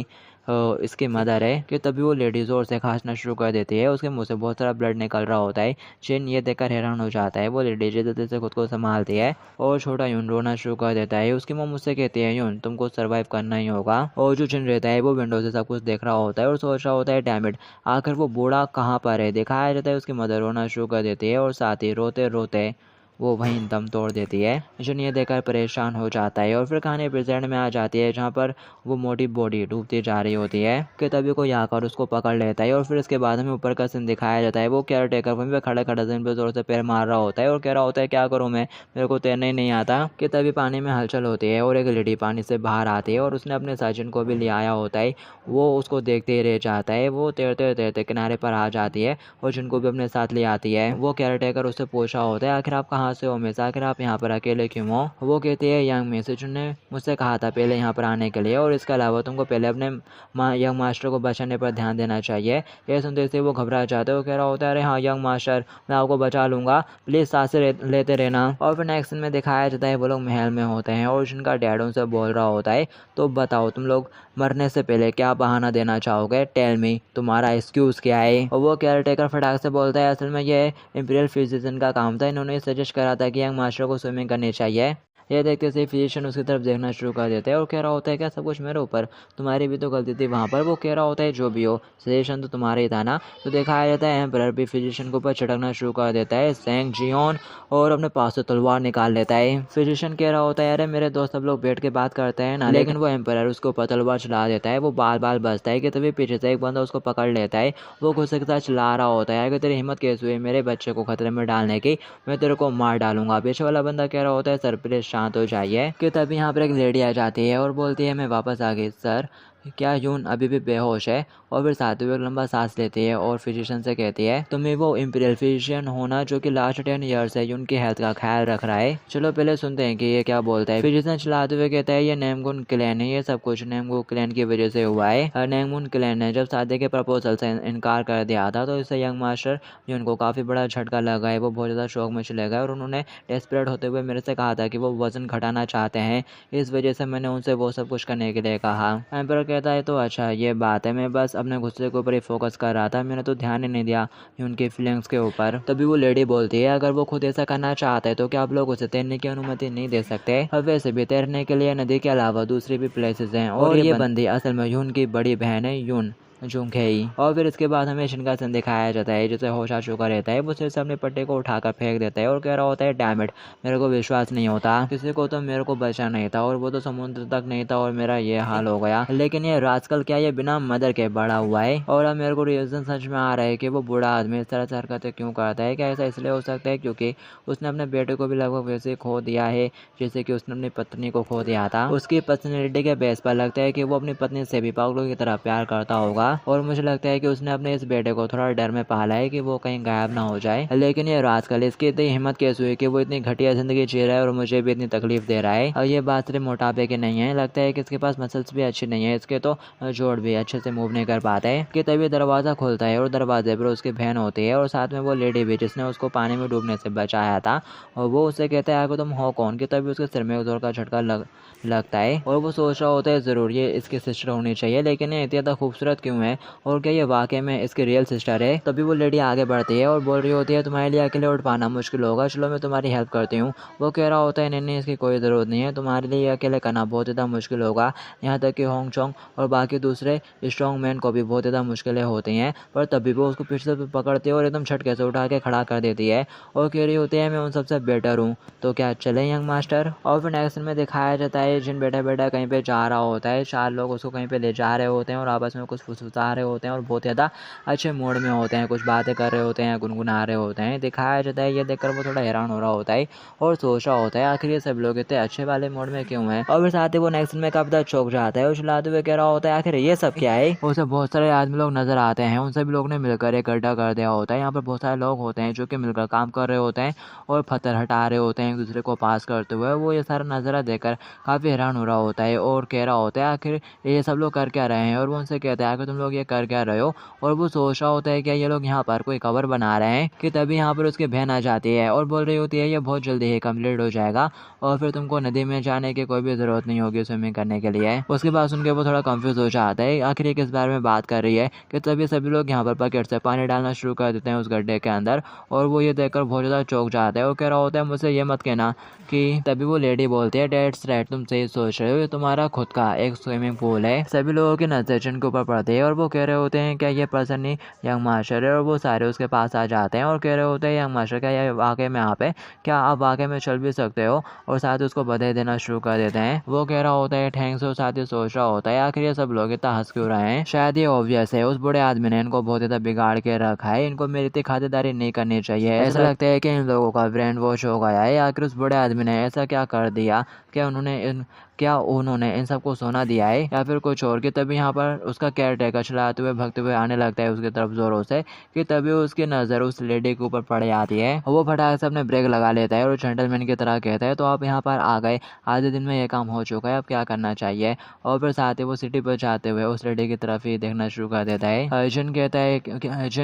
इसकी मदर है कि तभी वो लेडी ज़ोर से खांसना शुरू कर देती है। उसके मुंह से बहुत सारा ब्लड निकल रहा होता है। जिन ये देखकर हैरान हो जाता है। वो लेडी जल्दी से खुद को संभालती है और छोटा यून रोना शुरू कर देता है। उसकी माँ मुझसे कहती है यून तुमको सर्वाइव करना ही होगा। और जो जिन रहता है वो विंडो से सब कुछ देख रहा होता है और सोच रहा होता है डैम इट आखिर वो बूढ़ा कहाँ पर है। दिखाया जाता है उसकी मदर रोना शुरू कर देती है और साथ ही रोते रोते वो वहीं दम तोड़ देती है। जिन ये देखकर परेशान हो जाता है और फिर कहानी प्रेजेंट में आ जाती है जहाँ पर वो मोटी बॉडी डूबती जा रही होती है कि तभी कोई आकर उसको पकड़ लेता है और फिर इसके बाद हमें ऊपर का सीन दिखाया जाता है। वो केयर टेकर वहीं पे खड़े खड़े जमीन पे जोर से पैर मार रहा होता है और कह रहा होता है क्या करूँ मैं, मेरे को तैरना ही नहीं आता। कि तभी पानी में हलचल होती है और एक लेडी पानी से बाहर आती है और उसने अपने साजन को भी ले आया होता है। वो उसको देखते ही रह जाता है। वो तैरते तैरते किनारे पर आ जाती है और जिनको भी अपने साथ ले आती है। वो केयर टेकर उससे पूछा होता है आखिर आप कहाँ से हो मिस, आखिर आप यहाँ पर अकेले क्यों हो। वो कहती है यंग मिस ने मुझसे कहा था पहले यहाँ पर आने के लिए और इसके अलावा तुमको पहले अपने यंग मास्टर को बचाने पर ध्यान देना चाहिए। यह सुनते से वो घबरा जाते है। वो कह रहा होता है अरे हाँ यंग मास्टर मैं आपको बचा लूंगा, प्लीज सांसें लेते रहना। और फिर नेक्स्ट में दिखाया जाता है वो लोग महल में होते हैं और जिनका डैड उनसे बोल रहा होता है तो बताओ तुम लोग मरने से पहले क्या बहाना देना चाहोगे, टेल मी तुम्हारा एक्सक्यूज क्या है। और वो केयर टेकर फटाक से बोलता है असल में ये इंपीरियल फिजिशियन का काम था, इन्होंने सजेस्ट करा था कि यंग मास्टर को स्विमिंग करनी चाहिए। यह देखते से फिजिशियन उसकी तरफ देखना शुरू कर देता है और कह रहा होता है क्या सब कुछ मेरे ऊपर, तुम्हारी भी तो गलती थी वहाँ पर। वो कह रहा होता है जो भी हो सजेशन तो तुम्हारा ही था ना। तो दिखाया जाता है एम्परर भी फिजिशियन के ऊपर छिड़कना शुरू कर देता है सेंग जियोन और अपने पास से तलवार निकाल लेता है। फिजिशियन कह रहा होता है अरे मेरे दोस्त सब लोग बैठ के बात करते हैं ना, लेकिन वो एम्परर उसके ऊपर तलवार चला देता है। वो बाल बाल बचता है कि तभी पीछे से एक बंदा उसको पकड़ लेता है। वो गुस्से के साथ चला रहा होता है कि तेरी हिम्मत कैसे हुई मेरे बच्चे को खतरे में डालने की, मैं तेरे को मार डालूंगा। पीछे वाला बंदा कह रहा होता है सर प्लीज शांत हो जाइए। कि तभी यहाँ पर एक लेडी आ जाती है और बोलती है मैं वापस आ गई सर, क्या यून अभी भी बेहोश है। और फिर साथ ही वो एक लंबा सांस लेती है और फिजिशियन से कहती है तुम्हें वो इंपीरियल फिजिशियन होना जो कि लास्ट 10 ईयर से यून की हेल्थ का ख्याल रख रहा है। चलो पहले सुनते हैं कि ये क्या बोलता है। फिजिशियन चलाते हुए कहता है ये नेमगुन क्लैन है, ये सब कुछ नेमगुन क्लैन की वजह से हुआ है। नेमगुन क्लैन ने जब शादी के प्रपोजल से इनकार कर दिया था तो इससे यंग मास्टर यून को काफ़ी बड़ा झटका लगा है। वो बहुत ज़्यादा शौक में चले गए और उन्होंने डेस्परेट होते हुए मेरे से कहा था कि वो वजन घटाना चाहते हैं, इस वजह से मैंने उनसे वो सब कुछ करने के लिए कहा। एम्पर कहता है तो अच्छा ये बात है, मैं बस अपने गुस्से के ऊपर ही फोकस कर रहा था, मैंने तो ध्यान ही नहीं दिया उनकी फीलिंग्स के ऊपर। तभी वो लेडी बोलती है अगर वो खुद ऐसा करना चाहता है तो क्या आप लोग उसे तैरने की अनुमति नहीं दे सकते। अब वैसे भी तैरने के लिए नदी के अलावा दूसरी भी प्लेसेस हैं और ये बंदी असल में यून की बड़ी बहन है यून जुंगहेई। और फिर इसके बाद हमें शिनकासन दिखाया जाता है जिसे होश आ चुका रहता है। वो सिर से अपने पट्टे को उठाकर फेंक देता है और कह रहा होता है डैम इट मेरे को विश्वास नहीं होता, किसी को तो मेरे को बचा नहीं था और वो तो समुद्र तक नहीं था और मेरा ये हाल हो गया। लेकिन ये राजकल क्या ये बिना मदर के बड़ा हुआ है। और अब मेरे को रीजन समझ में आ रहा है कि वो बूढ़ा आदमी इस तरह से हरकतें क्यों करता है। क्या ऐसा इसलिए हो सकता है क्योंकि उसने अपने बेटे को भी लगभग वैसे ही खो दिया है जैसे कि उसने अपनी पत्नी को खो दिया था। उसकी पर्सनैलिटी के बेस पर लगता है कि वो अपनी पत्नी से भी पागलों की तरह प्यार करता होगा और मुझे लगता है कि उसने अपने इस बेटे को थोड़ा डर में पाला है कि वो कहीं गायब ना हो जाए। लेकिन ये राजकल इसकी इतनी हिम्मत कैसे हुई कि वो इतनी घटिया जिंदगी जी रहा है और मुझे भी इतनी तकलीफ दे रहा है। और ये बात सिर्फ मोटापे की नहीं है, लगता है कि इसके पास मसल्स भी अच्छी नहीं है, इसके तो जोड़ भी अच्छे से मूव नहीं कर पाते हैं। कि तभी दरवाजा खुलता है और दरवाजे पर उसकी बहन होती है और साथ में वो लेडी भी जिसने उसको पानी में डूबने से बचाया था। और वो उससे कहता है आगे तुम हो कौन। कि तभी उसके सिर में जोर का झटका लगता है और वो सोच रहा होता है जरूर ये इसकी सिस्टर होनी चाहिए, लेकिन ये इतनी ज़्यादा खूबसूरत क्यों है और क्या ये वाकई में इसकी रियल सिस्टर है। तभी वो लेडी आगे बढ़ती है और बोल रही होती है तुम्हारे लिए अकेले उठ पाना मुश्किल होगा, चलो मैं तुम्हारी हेल्प करती हूँ। वो कह रहा होता है नहीं नहीं इसकी कोई ज़रूरत नहीं है, तुम्हारे लिए अकेले करना बहुत ज़्यादा मुश्किल होगा, यहाँ तक कि होंग चोंग और बाकी दूसरे स्ट्रॉन्ग मैन को भी बहुत ज़्यादा मुश्किलें होती हैं। पर तभी वो उसको पीछे से पकड़ती है और एकदम झटके से उठा के खड़ा कर देती है और कह रही होती है मैं उन सबसे बेटर हूँ, तो क्या चले यंग मास्टर। और फिर नेक्स्ट में दिखाया जाता है जिन बेटा बेटा कहीं पे जा रहा होता है, 4 लोग उसको कहीं पे ले जा रहे होते हैं और आपस में कुछ सुता रहे होते हैं और बहुत ज़्यादा अच्छे मूड में होते हैं, कुछ बातें कर रहे होते हैं, गुनगुना रहे होते हैं। दिखाया जाता है, ये देखकर वो थोड़ा हैरान हो रहा होता है और सोच रहा होता है आखिर ये सब लोग इतने अच्छे वाले मूड में क्यों हैं। और फिर साथ ही वो नेक्स्ट में काफी ज़्यादा चौंक जाता है और चिल्लाते हुए कह रहा होता है आखिर ये सब क्या है। उसे बहुत सारे आदमी लोग नजर आते हैं, उन सभी लोग ने मिलकर एक गड्ढा कर दिया होता है। यहाँ पर बहुत सारे लोग होते हैं जो कि मिलकर काम कर रहे होते हैं और पत्थर हटा रहे होते हैं एक दूसरे को पास करते हुए। वो ये सारा नज़ारा देखकर काफ़ी हैरान हो रहा होता है और कह रहा होता है आखिर ये सब लोग कर क्या रहे हैं। और वो उनसे कहता है आखिर तुम लोग ये कर क्या रहे हो। और वो सोच रहा होता है कि ये लोग यहाँ पर कोई कवर बना रहे हैं कि तभी यहाँ पर उसकी बहन आ जाती है और बोल रही होती है ये बहुत जल्दी ही कम्प्लीट हो जाएगा और फिर तुमको नदी में जाने की कोई भी ज़रूरत नहीं होगी स्विमिंग करने के लिए। उसके बाद सुन के वो थोड़ा कंफ्यूज हो जाता है आखिर ये किस बारे में बात कर रही है कि तभी सभी लोग यहाँ पर बकेट से पानी डालना शुरू कर देते हैं उस गड्ढे के अंदर। और वो ये देखकर बहुत ज़्यादा चौंक जाता है और कह रहा होता है मुझसे ये मत कहना कि तभी वो लेडी बोलती है डेट्स राइट, तुम सही सोच रहे हो, ये तुम्हारा खुद का एक स्विमिंग पूल है। सभी लोगों की नजर जिन के ऊपर पड़ती है और वो कह रहे होते हैं क्या ये पर्सन ही यंग मास्टर है। और वो सारे उसके पास आ जाते हैं और कह रहे होते हैं यंग मास्टर क्या ये वाकई में आप है, क्या आप वाकई में चल भी सकते हो। और साथ ही उसको बधाई देना शुरू कर देते हैं। वो कह रहा होता है थैंक्स। और साथ ही सोच रहा होता है आखिर ये सब लोग इतना हंस क्यों रहे हैं, शायद ये ऑब्वियस है उस बूढ़े आदमी ने इनको बहुत ज़्यादा बिगाड़ के रखा है, इनको मेरी इतनी खातिरदारी नहीं करनी चाहिए। ऐसा लगता है कि इन लोगों का ब्रेन वॉश हो गया है। आखिर उस बूढ़े आदमी ने ऐसा क्या कर दिया, क्या उन्होंने इन सबको सोना दिया है या फिर कुछ और। के तभी यहाँ पर उसका केयर टेकर चलाते हुए भगते हुए आने लगता है उसकी तरफ जोरों से कि तभी उसकी नज़र उस लेडी के ऊपर पड़ जाती है। वो फटाक से अपने ब्रेक लगा लेता है और जेंटलमैन की तरह कहता है तो आप यहाँ पर आ गए, आधे दिन में ये काम हो चुका है, अब क्या करना चाहिए। और फिर साथ ही वो सिटी पर जाते हुए उस लेडी की तरफ ही देखना शुरू कर देता है। अर्जुन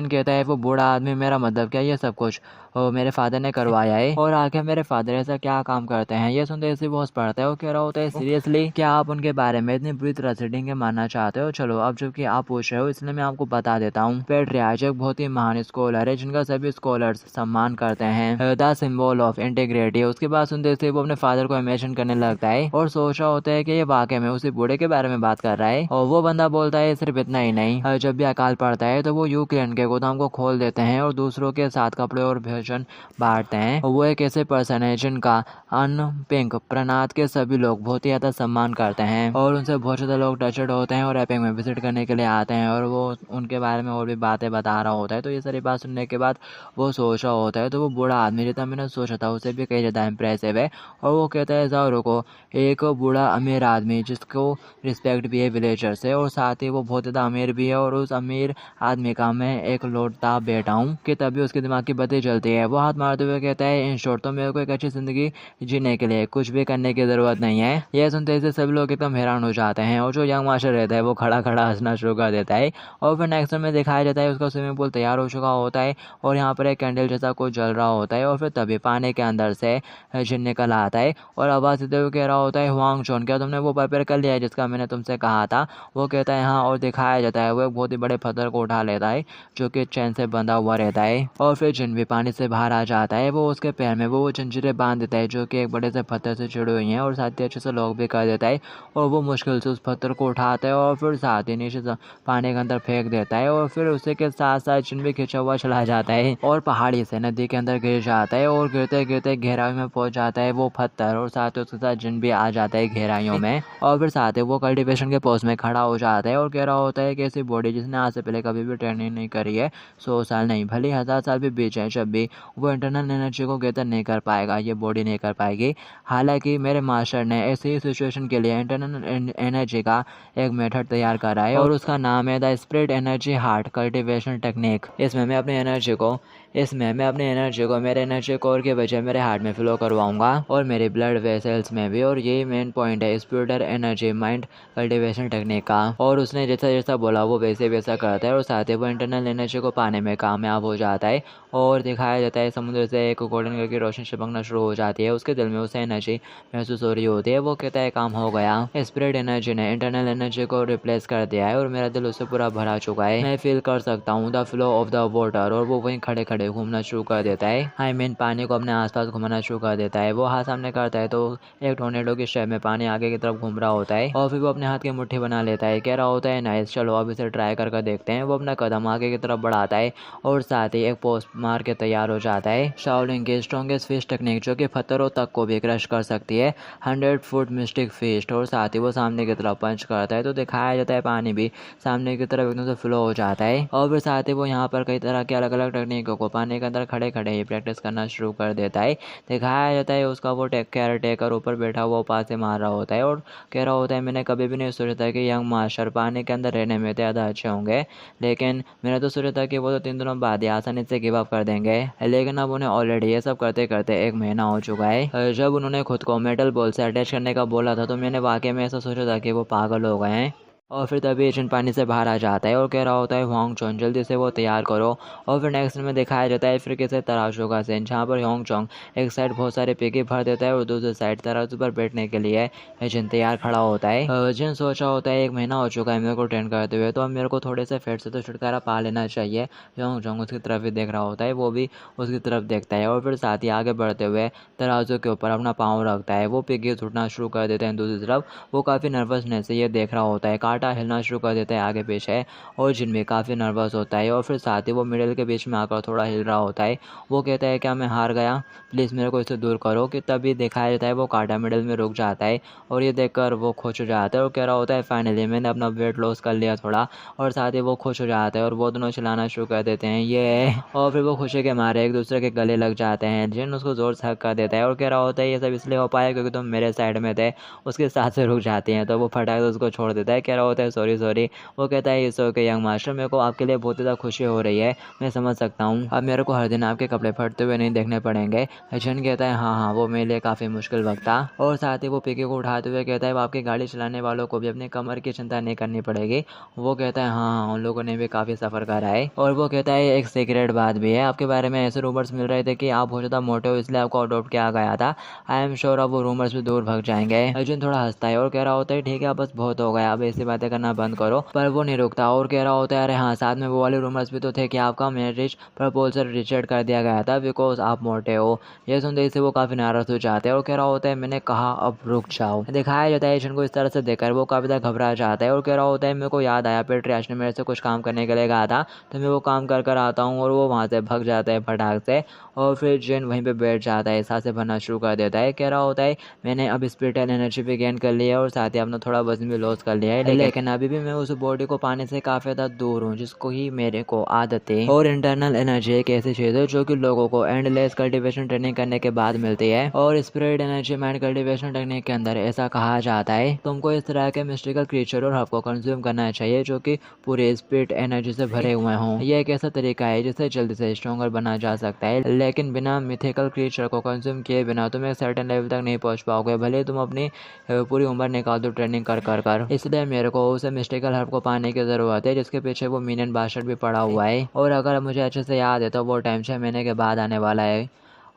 कहता है वो बूढ़ा आदमी मेरा मतलब क्या ये सब कुछ मेरे फादर ने करवाया है और आखिर मेरे फादर ऐसा क्या काम करते हैं। ये सुनते ऐसे बहुत पढ़ता है और कह रहा होता है सीरियसली क्या आप उनके बारे में इतनी बुरी तरह से डींगे मारना चाहते हो। चलो अब जबकि आप पूछ रहे हो इसलिए मैं आपको बता देता हूँ। पेट्रियार्च एक बहुत ही महान स्कॉलर है जिनका सभी स्कॉलर्स सम्मान करते हैं, द सिंबल ऑफ इंटीग्रिटी। उसके बाद सुनते से वो अपने फादर को इमेजिन करने लगता है और सोच रहा होता है कि ये वाकई में उसी बूढ़े के बारे में बात कर रहा है। और वो बंदा बोलता है सिर्फ इतना ही नहीं, जब भी अकाल पड़ता है तो वो यूक्रेन के गोदाम को खोल देते हैं और दूसरों के साथ कपड़े और भोजन बांटते हैं। वो एक ऐसे पर्सन है जिनका पिंक प्रनाथ के सभी लोग बहुत ही ज़्यादा सम्मान करते हैं और उनसे बहुत ज़्यादा लोग टचड होते हैं और एपिंग में विजिट करने के लिए आते हैं और वो उनके बारे में और भी बातें बता रहा होता है। तो ये सारी बात सुनने के बाद वो सोच रहा होता है तो वो बूढ़ा आदमी जितना मैंने सोचा था उससे भी कई ज़्यादा इम्प्रेसिव है। और वो कहता है जाओ रुको, एक बूढ़ा अमीर आदमी जिसको रिस्पेक्ट भी है विलेजर से और साथ ही वो बहुत ज़्यादा अमीर भी है और उस अमीर आदमी का मैं एक लौटता बेटा हूँ कि तभी उसके दिमाग की बत्ती जलती है। वो हाथ मारते हुए कहता है इन शॉर्ट तो मेरे को एक अच्छी ज़िंदगी जीने के लिए कुछ भी करने की ज़रूरत नहीं है। यह सुनते ही सभी लोग एकदम हैरान हो जाते हैं और जो यंग मास्टर रहता है वो खड़ा खड़ा हंसना शुरू कर देता है। और फिर नेक्स्ट में दिखाया जाता है उसका स्विमिंग पूल तैयार हो चुका होता है और यहाँ पर एक कैंडल जैसा कुछ जल रहा होता है। और फिर तभी पानी के अंदर से जिन निकल आता है और आवाज़ देते हुए कह रहा होता है हुआंग चोन क्या तुमने वो प्रिपेयर कर लिया है जिसका मैंने तुमसे कहा था। वो कहता है हाँ। और दिखाया जाता है वो एक बहुत ही बड़े पत्थर को उठा लेता है जो कि चैन से बंधा हुआ रहता है। और फिर जिन भी पानी से बाहर आ जाता है वो उसके पैर में वो जंजीरें बांध देता है जो कि एक बड़े से पत्थर से जुड़ी हुई हैं और साथ ही अच्छे से लॉक भी कर देता है। और वो मुश्किल से उस पत्थर को उठाता है और फिर साथ ही नीचे पानी के अंदर फेंक देता है और फिर उसी के साथ साथ जिन भी खिंचा हुआ चला जाता है और पहाड़ी से नदी के अंदर गिर जाता है और गिरते गिरते गहराई में पहुंच जाता है वो पत्थर और साथ ही उसके साथ जिन भी आ जाता है गहराइयों में। और फिर साथ ही वो कल्टीवेशन के पोस्ट में खड़ा हो जाता है और कह रहा होता है कि ऐसी बॉडी जिसने आज से पहले कभी भी ट्रेनिंग नहीं करी है, 100 साल नहीं भले 1000 साल भी बीत जाए, जब भी वो इंटरनल एनर्जी को गैदर नहीं कर पाएगा ये बॉडी नहीं कर पाएगी। हालांकि मेरे मास्टर ने ऐसी सिचुएशन के लिए इंटरनल एनर्जी का एक मेथड तैयार करा है और उसका नाम है the spirit energy heart cultivation technique. इसमें मैं अपनी एनर्जी को मेरे एनर्जी कोर के बजाय मेरे हार्ट में फ्लो करवाऊंगा और मेरे ब्लड वेसल्स में भी। और यही मेन पॉइंट है स्पिरिटर एनर्जी माइंड कल्टीवेशन टेक्निक का। और उसने जैसा जैसा बोला वो वैसे वैसा करता है और साथ ही वो इंटरनल एनर्जी को पाने में कामयाब हो जाता है। और दिखाया जाता है समुद्र से एक गोल्डन कलर की रोशनी चमकना शुरू हो जाती है, उसके दिल में उसे एनर्जी महसूस हो रही होती है। वो कहता है काम हो गया, स्पिरिट एनर्जी ने इंटरनल एनर्जी को रिप्लेस कर दिया है और मेरा दिल उससे पूरा भरा चुका है, मैं फील कर सकता हूँ the flow of the water. और वो वहीं खड़े खड़े खड़े घूमना शुरू कर देता है। आई मीन पानी को अपने आसपास घुमाना शुरू कर देता है। वो हाथ सामने करता है तो एक टोर्नेडो की शेप में पानी आगे की तरफ घूम रहा होता है और फिर वो अपने हाथ की मुट्ठी बना लेता है। कह रहा होता है नाइस, चलो अब इसे ट्राई कर देखते हैं। वो अपना कदम आगे की तरफ बढ़ाता है और साथ ही एक पोस्ट मार के तैयार हो जाता है। शाओलिन की स्ट्रॉन्गेस्ट फिश टेक्निक जो कि पत्थरों तक को भी क्रश कर सकती है, 100 फुट मिस्टिक फिस्ट। और साथ ही वो सामने की तरफ पंच करता है तो दिखाया जाता है पानी भी सामने की तरफ एकदम से फ्लो हो जाता है। और फिर साथ ही वो यहाँ पर कई तरह के अलग अलग टेक्निकों को पानी के अंदर खड़े खड़े ही प्रैक्टिस करना शुरू कर देता है। दिखाया जाता है उसका वो केयर टेकर ऊपर बैठा हुआ पास से मार रहा होता है और कह रहा होता है मैंने कभी भी नहीं सोचा था कि यंग मास्टर पानी के अंदर रहने में ज़्यादा अच्छे होंगे, लेकिन मैंने तो सोचा था कि वो तो 3 दिनों बाद ही आसानी से गिव अप कर देंगे। लेकिन अब उन्हें ऑलरेडी ये सब करते करते 1 महीना हो चुका है। जब उन्होंने खुद को मेटल बॉल से अटैच करने का बोला था तो मैंने वाकई में ऐसा सोचा था कि वो पागल हो गए हैं। और फिर तभी एजेंट पानी से बाहर आ जाता है और कह रहा होता है होंग चोंग जल्दी से वो तैयार करो। और फिर नेक्स्ट में दिखाया जाता है फिर किसी तराजू का सीन, जहाँ पर होंग चोंग एक साइड बहुत सारे पिगी भर देता है और दूसरी साइड तराजू पर बैठने के लिए एजेंट तैयार खड़ा होता है। एजेंट सोचा होता है 1 महीना हो चुका है मेरे को ट्रेन करते हुए, तो अब मेरे को थोड़े से फेट से तो छुटकारा पा लेना चाहिए। होंग चोंग उसकी तरफ ही देख रहा होता है, वो भी उसकी तरफ देखता है और फिर साथ ही आगे बढ़ते हुए तराजू के ऊपर अपना पाँव रखता है। वो पिगी उठना शुरू कर देते हैं दूसरी तरफ। वो काफ़ी नर्वसनेस से ये देख रहा होता है, कांटा हिलना शुरू कर देता है आगे पीछे और जिन भी काफ़ी नर्वस होता है। और फिर साथ ही वो मिडिल के बीच में आकर थोड़ा हिल रहा होता है। वो कहता है क्या मैं हार गया, प्लीज़ मेरे को इससे दूर करो। कि तभी दिखाया जाता है वो कांटा मिडिल में रुक जाता है और ये देखकर वो खुश हो जाता है और कह रहा होता है फाइनली मैंने अपना वेट लॉस कर लिया थोड़ा। और साथ ही वो खुश हो जाता है और वो दोनों चलाना शुरू कर देते हैं ये। और फिर वो खुशी के मारे एक दूसरे के गले लग जाते हैं। जिन उसको जोर से हक कर देता है और कह रहा होता है ये सब इसलिए हो पाया क्योंकि तुम मेरे साइड में थे। उसके साथ से रुक जाती हैं तो वो फटाक से उसको छोड़ देता है। कह रहा होता है सॉरी सॉरी। वो कहता है इट्स ओके यंग मास्टर, मेरे को आपके लिए बहुत ज़्यादा खुशी हो रही है, मैं समझ सकता हूँ। अब मेरे को हर दिन आपके कपड़े फटते हुए नहीं देखने पड़ेंगे। जन कहता है हाँ हाँ वो मेरे लिए काफ़ी मुश्किल वक्त था। और साथ ही वो पिकी को उठाते हुए कहता है आपकी गाड़ी चलाने वालों को भी अपनी कमर की चिंता नहीं करनी पड़ेगी। वो कहता है हाँ हाँ उन लोगों ने भी काफ़ी सफ़र करा है। और वो कहता है एक सीक्रेट बात भी है, आपके बारे में ऐसे रूमर्स मिल रहे थे कि आप बहुत ज़्यादा मोटे हो इसलिए आपको अडॉप्ट किया गया था। आई एम श्योर अब वो रूमर्स भी दूर भाग जाएंगे। अर्जुन थोड़ा हंसता है और कह रहा होता है ठीक है बस बहुत हो गया, अब ऐसी बातें करना बंद करो। पर वो नहीं रुकता और कह रहा होता है अरे हाँ साथ में वो वाले रूमर्स भी तो थे कि आपका मैरिज प्रपोजल रिजेक्ट कर दिया गया था बिकॉज आप मोटे हो। ये सुनते ही वो काफ़ी नाराज हो जाते हैं और कह रहा होता है मैंने कहा अब रुक जाओ। दिखाया जाता है एजेंट को इस तरह से देखकर वो काफ़ी ज़्यादा घबरा जाता है और कह रहा होता है मेरे को याद आया पेट्रियाश ने मेरे से कुछ काम करने के लिए कहा था तो मैं वो काम कर कर आता हूँ। और वो वहाँ से भाग जाता है फटाक से और फिर जेन वहीं पे बैठ जाता है, सांसें भरना शुरू कर देता है। कह रहा होता है मैंने अब स्पिरिचुअल एनर्जी भी गेन कर लिया है और साथ ही अपना थोड़ा वजन भी लॉस कर लिया है, लेकिन अभी भी मैं उस बॉडी को पाने से काफ़ी ज़्यादा दूर हूँ जिसको ही मेरे को आदतें और इंटरनल एनर्जी एक ऐसी चीज़ है जो कि लोगों को एंडलेस कल्टीवेशन ट्रेनिंग करने के बाद मिलती है। और spirit energy mind cultivation technique के अंदर ऐसा कहा जाता है तुमको इस तरह के मिस्टिकल क्रिएचर और हब को कंज्यूम करना चाहिए जो कि पूरे स्पिरिट एनर्जी से भरे हुए हों। यह एक ऐसा तरीका है जिससे जल्दी से स्ट्रॉन्गर बना जा सकता है, लेकिन बिना मिथिकल क्रिएचर को कंज्यूम किए बिना तुम एक सर्टेन लेवल तक नहीं पहुंच पाओगे, भले तुम अपनी पूरी उम्र निकाल दो ट्रेनिंग कर कर कर। इसलिए मेरे को उसे मिस्टिकल हर्ब को पाने की ज़रूरत है जिसके पीछे वो मीनियन बास्टर्ड भी पड़ा हुआ है। और अगर मुझे अच्छे से याद है तो वो टाइम 6 महीने के बाद आने वाला है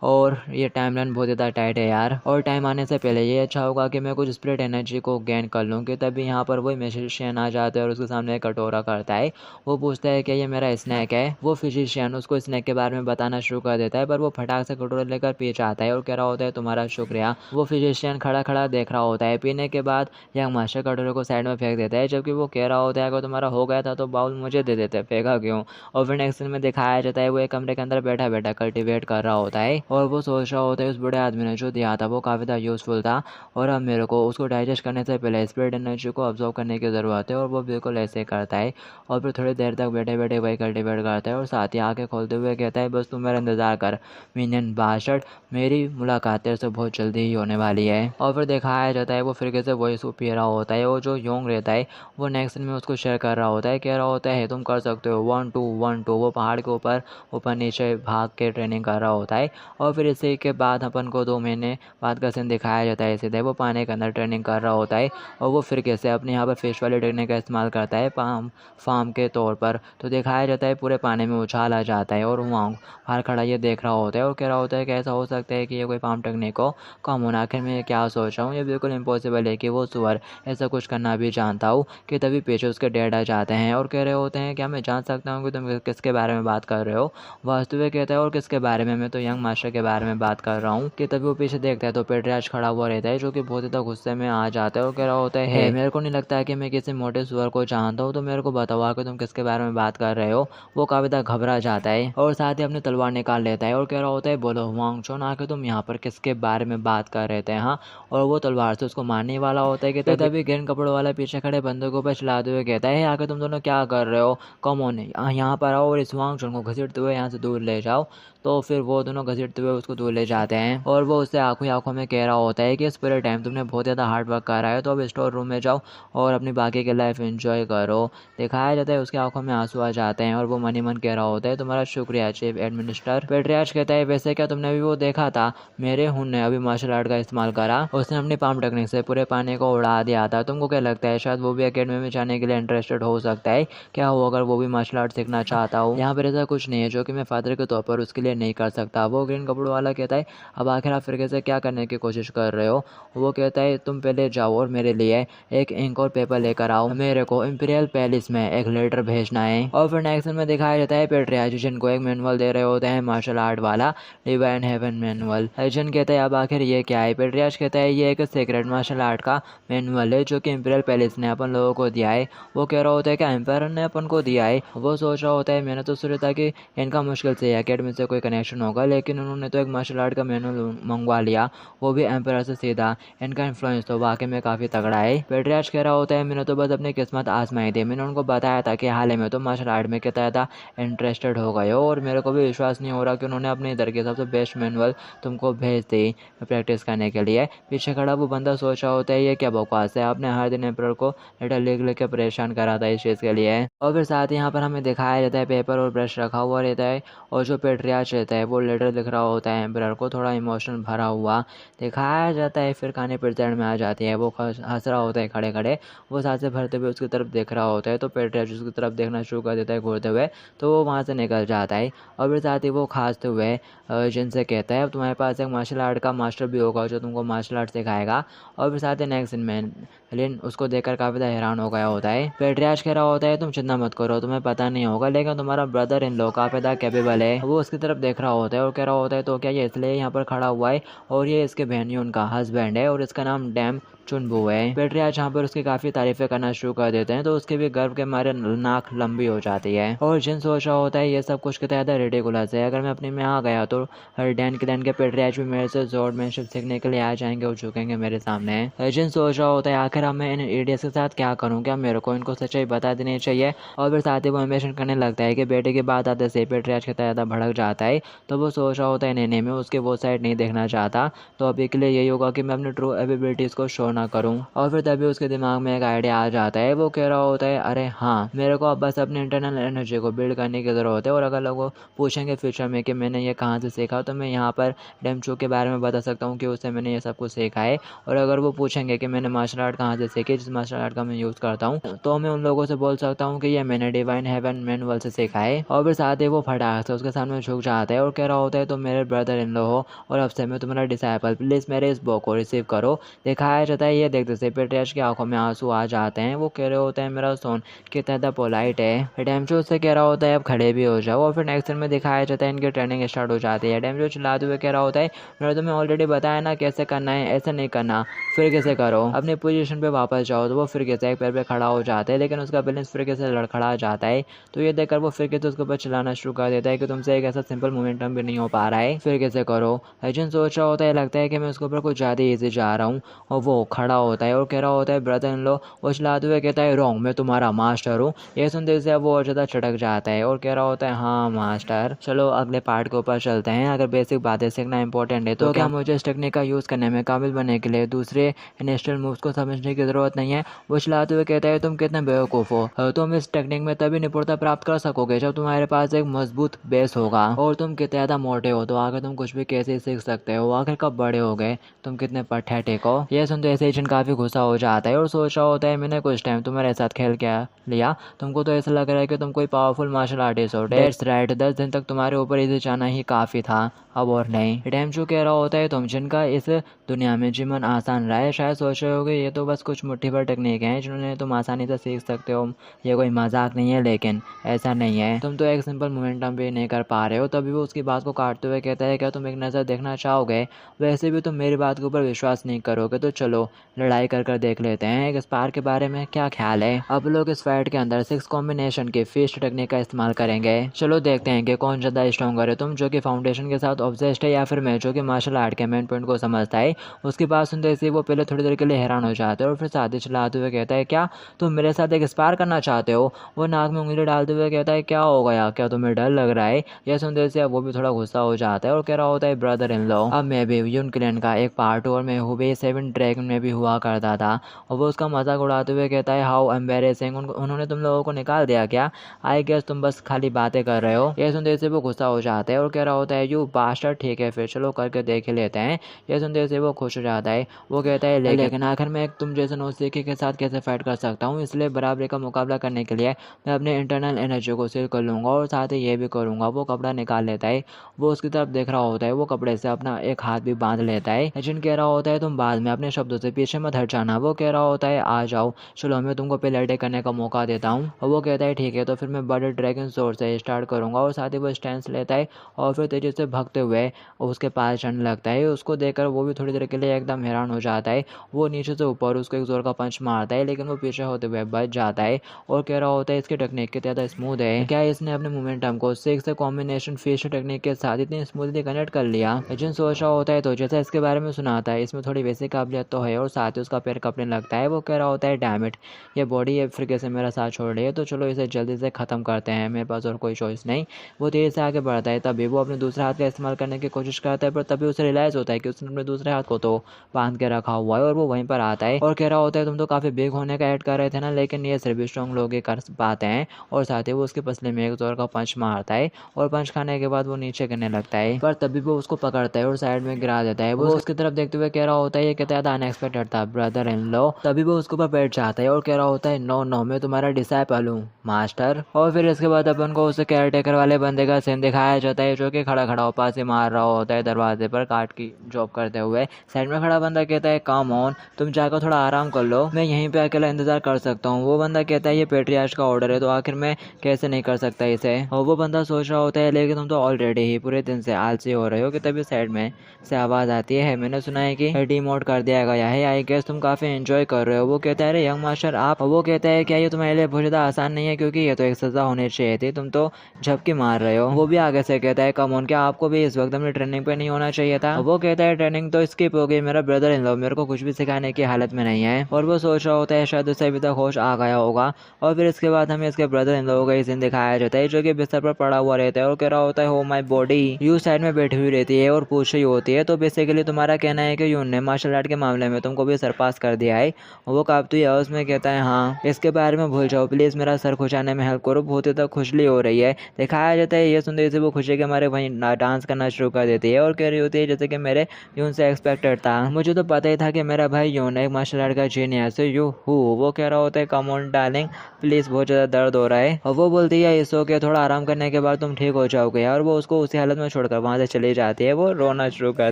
और ये टाइमलाइन बहुत ज़्यादा टाइट है यार। और टाइम आने से पहले ये अच्छा होगा कि मैं कुछ स्पिरिट एनर्जी को गेन कर लूँ। कि तभी यहाँ पर वही मैजिशियन आ जाता है और उसके सामने एक कटोरा करता है। वो पूछता है कि ये मेरा स्नैक है। वो फिजिशियन उसको स्नैक के बारे में बताना शुरू कर देता है पर वो फटाक से कटोरा लेकर पी जाता है और कह रहा होता है तुम्हारा शुक्रिया। वो फिजिशियन खड़ा खड़ा देख रहा होता है। पीने के बाद यंग मास्टर कटोरे को साइड में फेंक देता है, जबकि वो कह रहा होता है अगर तुम्हारा हो गया था तो बाउल मुझे दे देते, फेंका क्यों। और फिर नेक्स्ट सीन में दिखाया जाता है वो एक कमरे के अंदर बैठा बैठा कल्टिवेट कर रहा होता है और वो सोच रहा होता है उस बड़े आदमी ने जो दिया था वो काफ़ी ज़्यादा यूज़फुल था और अब मेरे को उसको डाइजेस्ट करने से पहले स्पिरिट एनर्जी को ऑब्जर्व करने की ज़रूरत है। और वो बिल्कुल ऐसे करता है और फिर थोड़ी देर तक बैठे बैठे वही कल्टिवेट करता है और साथ ही आँखें खोलते हुए कहता है बस तुम मेरा इंतज़ार कर मीनियन बास्टर्ड, मेरी मुलाकात तेरे से बहुत जल्दी ही होने वाली है। और फिर दिखाया जाता है वो फिर से वही सूप पी रहा होता है और जो योंग रहता है वो नेक्स्ट में उसको शेयर कर रहा होता है, कह रहा होता है तुम कर सकते हो 1 2 1 2। वो पहाड़ के ऊपर ऊपर नीचे भाग के ट्रेनिंग कर रहा होता है और फिर इसी के बाद अपन को 2 महीने बाद का सीन दिखाया जाता है। सीधे वो पानी के अंदर ट्रेनिंग कर रहा होता है और वो फिर कैसे अपने यहाँ पर फिश वाली टेक्निक का इस्तेमाल करता है फार्म के तौर पर। तो दिखाया जाता है पूरे पानी में उछाल आ जाता है और वहाँ बाहर खड़ा ये देख रहा होता है और कह रहा होता है कि ऐसा हो सकता है कि ये कोई फार्म टेक्निक हो। कम होना आखिर में क्या सोच रहा हूँ, ये बिल्कुल इम्पॉसिबल है कि वो सुअर ऐसा कुछ करना भी जानता हूँ। कि तभी पीछे उसके डैड आ जाते हैं और कह रहे होते हैं क्या मैं जान सकता हूँ कि तुम किसके बारे में बात कर रहे हो। वास्तविक कहता है और किसके बारे में, मैं तो यंग मास्टर के बारे में बात कर रहा हूँ। कि तभी वो पीछे देखता है तो पेट्रियार्च खड़ा हुआ रहता है जो कि बहुत ज़्यादा गुस्से में आ जाता है और कह रहा होता है मेरे को नहीं लगता है कि मैं किसी मोटे सुअर को जानता हूँ, तो मेरे को बताओ कि तुम किसके बारे में बात कर रहे हो। वो काफी ज़्यादा घबरा जाता है और साथ ही अपनी तलवार निकाल लेता है और कह रहा होता है बोलो वांगचुन आके तुम यहाँ पर किसके बारे में बात कर रहे थे। हाँ, और वो तलवार से उसको मारने वाला होता है कि तभी ग्रीन कपड़ों वाला पीछे खड़े बंदूकों पर चलाते हुए कहता है आके तुम दोनों क्या कर रहे हो, कम ऑन यहाँ पर आओ और इस वांगचुन को घसीटते हुए यहाँ से दूर ले जाओ। तो फिर वो दोनों घसीटते हुए उसको दूर ले जाते हैं और वो उससे आंखों आंखों में कह रहा होता है कि इस पूरे टाइम तुमने बहुत ज़्यादा हार्ड वर्क करा है, तो अब स्टोर रूम में जाओ और अपनी बाकी की लाइफ एंजॉय करो। दिखाया जाता है उसकी आंखों में आंसू आ जाते हैं और वो मन ही मन कह रहा होता है तुम्हारा शुक्रिया चीफ एडमिनिस्टर। पेट्रियार्च कहता है वैसे क्या तुमने भी वो देखा था, मेरे हुन ने अभी मार्शल आर्ट का इस्तेमाल करा, उसने अपनी पाम टेक्निक से पूरे पानी को उड़ा दिया था। तुमको क्या लगता है शायद वो भी अकेडमी में जाने के लिए इंटरेस्टेड हो सकता है, क्या हो अगर वो भी मार्शल आर्ट सीखना चाहता हो। यहाँ पर ऐसा कुछ नहीं है जो कि मैं फादर के तौर पर उसके लिए नहीं कर सकता। वो ग्रीन कपड़ों वाला कहता है अब आखिर आप फिर से क्या करने की कोशिश कर रहे हो। वो कहता है तुम पहले जाओ और मेरे लिए एक इंक और पेपर लेकर आओ, मेरे को इंपीरियल पैलेस में एक लेटर भेजना है। और फिर नेक्स्ट में दिखाया जाता है पेट्रियार्च जिनको एक मैनुअल दे रहे होते हैं मार्शल आर्ट वाला, डिवाइन हेवन मैनुअल। अर्जुन कहता है अब आखिर ये क्या है। पेट्रियार्च कहता है ये एक सीक्रेट मार्शल आर्ट का मैनुअल है जो कि इंपीरियल पैलेस ने अपन लोगों को दिया है। वो कह रहा होता है कि एम्पायर ने अपन को दिया है। वो सोच रहा होता है मैंने तो सोचा था कि इनका मुश्किल से अकेडमी से कोई कनेक्शन होगा, लेकिन उन्होंने तो एक मार्शल आर्ट का मैनुअल मंगवा लिया, वो भी एम्पायर से सीधा। इनका इन्फ्लुएंस तो वाकई में काफ़ी तगड़ा है। पेट्रियार्च कह रहा होता है मैंने तो बस अपनी किस्मत आजमाई थी, मैंने उनको बताया था कि हाल ही में तो मार्शल आर्ट में कितना ज़्यादा इंटरेस्टेड हो गए हो और मेरे को भी विश्वास नहीं हो रहा कि उन्होंने अपने इधर के सबसे बेस्ट मैनुअल तुमको भेज दी प्रैक्टिस करने के लिए। पीछे खड़ा वो बंदा सोच रहा होता है ये क्या बकवास है, आपने हर दिन एम्पायर को लेटर लिख लिख के परेशान करा था इस चीज़ के लिए। और फिर साथ ही यहाँ पर हमें दिखाया जाता है पेपर और ब्रश रखा हुआ रहता है और जो पेट्रियार्च रहता है वो लेटर लिख रहा होता है एम्पायर को, थोड़ा इमोशनल भरा हुआ दिखाया जाता है। फिर कहानी प्रेजेंट में आ जाती है, वो हंस रहा होता है खड़े खड़े, वो सांस से भरते हुए उसकी तरफ देख रहा होता है। तो पेट्रियार्च उसकी तरफ देखना शुरू कर देता है घूरते हुए, तो वो वहाँ से निकल जाता है। और फिर साथ ही वो खांसते हुए जिनसे कहता है अब तुम्हारे पास एक मार्शल आर्ट का मास्टर भी होगा जो तुमको मार्शल आर्ट सिखाएगा। और फिर साथ ही नेक्स्ट सीन में लिन उसको देखकर काफ़ी ज़्यादा हैरान हो गया होता है। पेट्रियार्च कह रहा होता है तुम चिंता मत करो, तुम्हें पता नहीं होगा लेकिन तुम्हारा ब्रदर इन लो काफ़ी ज़्यादा कैपेबल है। वो उसकी तरफ देख रहा होता है और कह रहा होता है तो क्या ये इसलिए यहाँ पर खड़ा हुआ है, और ये इसके बहनी उनका हस्बैंड है और इसका नाम डैम चुनबू है। पेट्रियार्च यहाँ पर उसकी काफ़ी तारीफें करना शुरू कर देते हैं, तो उसके भी गर्व के मारे नाक लंबी हो जाती है। और जिन सोच रहा होता है ये सब कुछ कितना ज़्यादा रेडिकुलस है, अगर मैं अपने में आ गया तो डैन के पेट्रियार्च भी मेरे से स्वॉर्डमैनशिप सीखने के लिए आ जाएंगे और झुकेंगे मेरे सामने। जिन सोच रहा होता है आखिर अब मैं इन इडियट्स के साथ क्या करूँ, क्या मेरे को इनको सच्चाई बता देनी चाहिए। और फिर साथ ही वो इमेजिन करने लगता है कि बेटे की बात आते से पेट्रियार्च कितना ज़्यादा भड़क जाता है। तो वो सोच रहा होता है नहीं मैं उसके वो साइड नहीं देखना चाहता, तो अभी के लिए यही होगा कि मैं अपनी ट्रू एबिलिटीज़ को शो ना करूँ। और फिर तभी उसके दिमाग में एक आइडिया आ जाता है। वो कह रहा होता है अरे हाँ, मेरे को अब बस अपनी इंटरनल एनर्जी को बिल्ड करने की ज़रूरत है, और अगर लोग पूछेंगे फ्यूचर में कि मैंने ये कहाँ से सीखा, तो मैं यहाँ पर डेमचू के बारे में बता सकता हूँ कि उससे मैंने ये सब कुछ सीखा है। और अगर वो पूछेंगे कि मैंने मार्शल आर्ट कहाँ से सीखी, जिस मार्शल आर्ट का मैं यूज़ करता हूँ, तो मैं उन लोगों से बोल सकता हूँ कि ये मैंने डिवाइन हेवन मैनुअल से सीखा है। और फिर साथ ही वो फटाक से उसके सामने झुक जाता है और कह रहा होता है तुम मेरे ब्रदर इन लो हो और अब से मैं तुम्हारा डिसाइपल, प्लीज़ मेरे इस बुक को रिसीव करो। दिखाया जाता है ये देखते से पेट्रियार्च की आंखों में आंसू आ जाते हैं। वो कह रहे होते हैं मेरा सोन कितना ज़्यादा पोलाइट है। डेमचो उससे कह रहा होता है अब खड़े भी हो जाओ। और फिर नेक्स्ट में दिखाया जाता है इनकी ट्रेनिंग स्टार्ट हो जाती है। डेमचो चिल्लाते हुए कह रहा होता है मैंने तुम्हें ऑलरेडी बताया ना कैसे करना है, ऐसे नहीं करना, फिर कैसे करो, अपनी पोजीशन पे वापस जाओ। तो वो फिर कैसे एक पैर पे खड़ा हो जाता है, लेकिन उसका बैलेंस फिर कैसे लड़खड़ा जाता है। तो ये देखकर वो फिर कैसे उसके ऊपर चिल्लाना शुरू कर देता है कि तुमसे एक ऐसा सिंपल मोमेंटम भी नहीं हो पा रहा है, फिर कैसे करो। अर्जुन सोच रहा होता है लगता है कि मैं उसके ऊपर कुछ ज़्यादा ईजी जा रहा हूँ। और वो खड़ा होता है और कह रहा होता है ब्रदर इन लॉ, वो चिल्लाते हुए कहता है रॉन्ग, मैं तुम्हारा मास्टर हूँ। ये सुनते से वो और ज़्यादा चटक जाता है और कह रहा होता है हाँ मास्टर। चलो अगले पार्ट के ऊपर चलते हैं। अगर बेसिक बातें सीखना इंपॉर्टेंट है तो क्या मुझे इस टेक्निक का यूज़ करने में काबिल बनने के लिए दूसरे नेशनल मूव्स को समझने की ज़रूरत नहीं है? वो चिल्लाते हुए कहता है तुम कितने बेवकूफ़ हो, तुम इस टेक्निक में तभी निपुणता प्राप्त कर सकोगे जब तुम्हारे पास एक मजबूत बेस होगा। और तुम कितने ज़्यादा मोटे हो तो आगे तुम कुछ भी कैसे सीख सकते हो, आखिर कब बड़े हो गए, तुम कितने पैथेटिक हो। यह सुनते ऐसे एजेंट काफ़ी गुस्सा हो जाता है और सोच रहा होता है मैंने कुछ टाइम तुम्हारे साथ खेल क्या लिया, तुमको तो ऐसा लग रहा है कि तुम कोई पावरफुल मार्शल आर्टिस्ट हो। डेट्स राइट, 10 दिन तक तुम्हारे ऊपर इसे जाना ही काफ़ी था, अब और नहीं। डेमचू कह रहा होता है तुम जिनका इस दुनिया में जीवन आसान रहा है शायद सोच रहे होगे ये तो बस कुछ मुट्ठी भर टेक्निक हैं जिन्होंने तुम आसानी से सीख सकते हो, ये कोई मजाक नहीं है। लेकिन ऐसा नहीं है, तुम तो एक सिंपल मोमेंटम भी नहीं कर पा रहे हो। तभी वो उसकी बात को काटते हुए कहता है क्या तुम एक नज़र देखना चाहोगे, वैसे भी तुम मेरी बात के ऊपर विश्वास नहीं करोगे तो चलो लड़ाई कर देख लेते हैं। एक स्पार के बारे में क्या ख्याल है? अब लोग इस फाइट के अंदर 6 कॉम्बिनेशन के फिस्ट टेक्निक का इस्तेमाल करेंगे। चलो देखते हैं कि कौन ज़्यादा स्ट्रॉन्गर है, तुम जो कि फाउंडेशन के साथ ऑब्सेस्ड है या फिर मैं जो कि मार्शल आर्ट के मेन पॉइंट को समझता है। उसकी बात सुनते ही वो पहले थोड़ी देर के लिए हैरान हो जाते हैं और फिर साथ ही चलाते हुए कहता है क्या तुम मेरे साथ एक स्पार करना चाहते हो? वो नाक में उंगली डालते हुए कहता है क्या हो गया, क्या तुम्हें डर लग रहा है? यह सुनते से वो भी थोड़ा गुस्सा हो जाता है और कह रहा होता है ब्रदर इन लॉ, अब मैं भी यून क्लैन का एक पार्ट और मैं हुबे 7 ड्रैगन में भी हुआ करता था। और वो उसका मजाक उड़ाते हुए कहता है हाउ एम्बेरेसिंग, उन्होंने तुम लोगों को निकाल दिया क्या? आई गेस तुम बस खाली बातें कर रहे हो। यह सुनते से वो गुस्सा हो जाता है और कह रहा होता है यू बास्टर्ड, ठीक है फिर चलो करके देख लेते हैं। यह सुनते से वो खुश हो जाता है। वो कहता है लेकिन आखिर मैं तुम जैसे नौसिखी के साथ कैसे फाइट कर सकता हूँ, इसलिए बराबरी का मुकाबला करने के लिए मैं अपने इंटरनल एनर्जी को सील कर लूँगा और साथ ही ये भी करूँगा। वो कपड़ा निकाल लेता है, वो उसकी तरफ देख रहा होता है, वो कपड़े से अपना एक हाथ भी बांध लेता है। एजेंट कह रहा होता है तुम बाद में अपने शब्दों से पीछे मत हट जाना। वो कह रहा होता है आ जाओ चलो मैं तुमको पहले अटैक करने का मौका देता हूँ। और वो कहता है ठीक है तो फिर मैं बड़े ड्रैगन सोर्स से स्टार्ट करूँगा। और साथ ही वो स्टैंस लेता है और फिर तेजी से भागते हुए उसके पास चढ़ने लगता है। उसको देखकर वो भी थोड़ी देर के लिए एकदम हैरान हो जाता है। वो नीचे से ऊपर उसको एक जोर का पंच मारता है लेकिन वो पीछे होते हुए बच जाता है और कह रहा होता है इसकी टेक्निक कितनी ज़्यादा स्मूथ है, क्या इसने अपने मोमेंटम को 6 कॉम्बिनेशन फिश टेक्निक के साथ इतनी स्मूथली कनेक्ट कर लिया। एजेंट सोच रहा होता है तो जैसा इसके बारे में सुना था इसमें थोड़ी वैसी काबिलियत तो है और साथ ही उसका पैर कपने लगता है। वो कह रहा होता है डैम इट, ये बॉडी ये फिर कैसे मेरा साथ छोड़ रही है, तो चलो इसे जल्दी से ख़त्म करते हैं, मेरे पास और कोई चॉइस नहीं। वो तेज़ी से आगे बढ़ता है, तभी वो अपने दूसरे हाथ का इस्तेमाल करने की कोशिश करता है पर तभी उसे रियलाइज़ होता है कि उसने अपने दूसरे हाथ को तो बांध के रखा हुआ है। और वो वहीं पर आता है और कह रहा होता है तुम तो काफ़ी बिग होने का ऐड कर रहे थे ना, लेकिन ये सिर्फ स्ट्रॉन्ग लोग ही कर पाते हैं। और साथ ही वो उसके पसले में एक जोर का पंच मारता है और पंच खाने के बाद वो नीचे गिरने लगता है पर तभी वो उसको पकड़ता है और साइड में गिरा देता है। वो उसकी तरफ देखते हुए कह रहा होता है ये कितना ज़्यादा अनएक्सपेक्टेड था ब्रदर इन लॉ। तभी वो उसके ऊपर बैठ जाता है और कह रहा होता है नो नो मैं तुम्हारा डिसाइपल हूँ मास्टर। और फिर इसके बाद अपन को उसे केयर टेकर वाले बंदे का सीन दिखाया जाता है जो कि खड़ा खड़ा उपासी मार रहा होता है दरवाजे पर काट की जॉब करते हुए। साइड में खड़ा बंदा कहता है कम ऑन तुम जाकर थोड़ा आराम कर लो, मैं यहीं पे अकेला इंतजार कर सकता हूँ। वो बंदा कहता है ये पेट्रियार्च का ऑर्डर है तो आखिर मैं कैसे नहीं कर सकता इसे। और वो बंदा सोच रहा होता है लेकिन तुम तो ऑलरेडी ही पूरे दिन से आलसी हो रहे हो कि तभी साइड में से आवाज़ आती है मैंने सुना है कि डिमोट कर दिया गया है, आई गेस तुम काफ़ी एंजॉय कर रहे हो। वो कहता है अरे यंग मास्टर आप, वो कहता है क्या ये तुम्हारे लिए बहुत ज़्यादा आसान नहीं है क्योंकि ये तो एक सज़ा होनी चाहिए थी, तुम तो झपकी मार रहे हो। वो भी आगे से कहता है कम ऑन क्या आपको भी इस वक्त अपनी ट्रेनिंग पे नहीं होना चाहिए था। वो कहता है ट्रेनिंग तो स्किप हो गई, मेरा ब्रदर इन लॉ मेरे को कुछ भी सिखाने की हालत में नहीं है। और वो सोच रहा होता है शायद उसे अभी तक होश आ गया होगा। और फिर इसके बाद हमें इसके ब्रदर इन लॉ का सीन दिखाया जाता है जो कि बिस्तर पर पड़ा हुआ रहता है और कह रहा होता है हो माई बॉडी, यू साइड में बैठी हुई रहती है और पूछ रही होती है तो बेसिकली तुम्हारा कहना है कि यून ने मार्शल आर्ट के मामले में तुमको भी सरपास कर दिया है। वो कांपती है उसमें कहता है हाँ इसके बारे में भूल जाओ प्लीज़, मेरा सर खुजाने में हेल्प करो, बहुत ही तक खुजली हो रही है। दिखाया जाता है ये सुनते से वो खुशी के मारे वहीं डांस करना शुरू कर देती है और कह रही होती है जैसे कि मेरे यून से एक्सपेक्टेड था, मुझे तो पता ही था कि मेरा भाई यून एक मार्शल आर्ट का जीनियस है यू हु। वो कह रहा होता है कम ऑन डार्लिंग प्लीज़ बहुत ज़्यादा दर्द हो रहा है। और वो बोलती है इस के थोड़ा आराम करने के बाद तुम ठीक हो जाओगे। और वो उसको उसी हालत में छोड़कर वहाँ से चली जाती है, वो रोना शुरू कर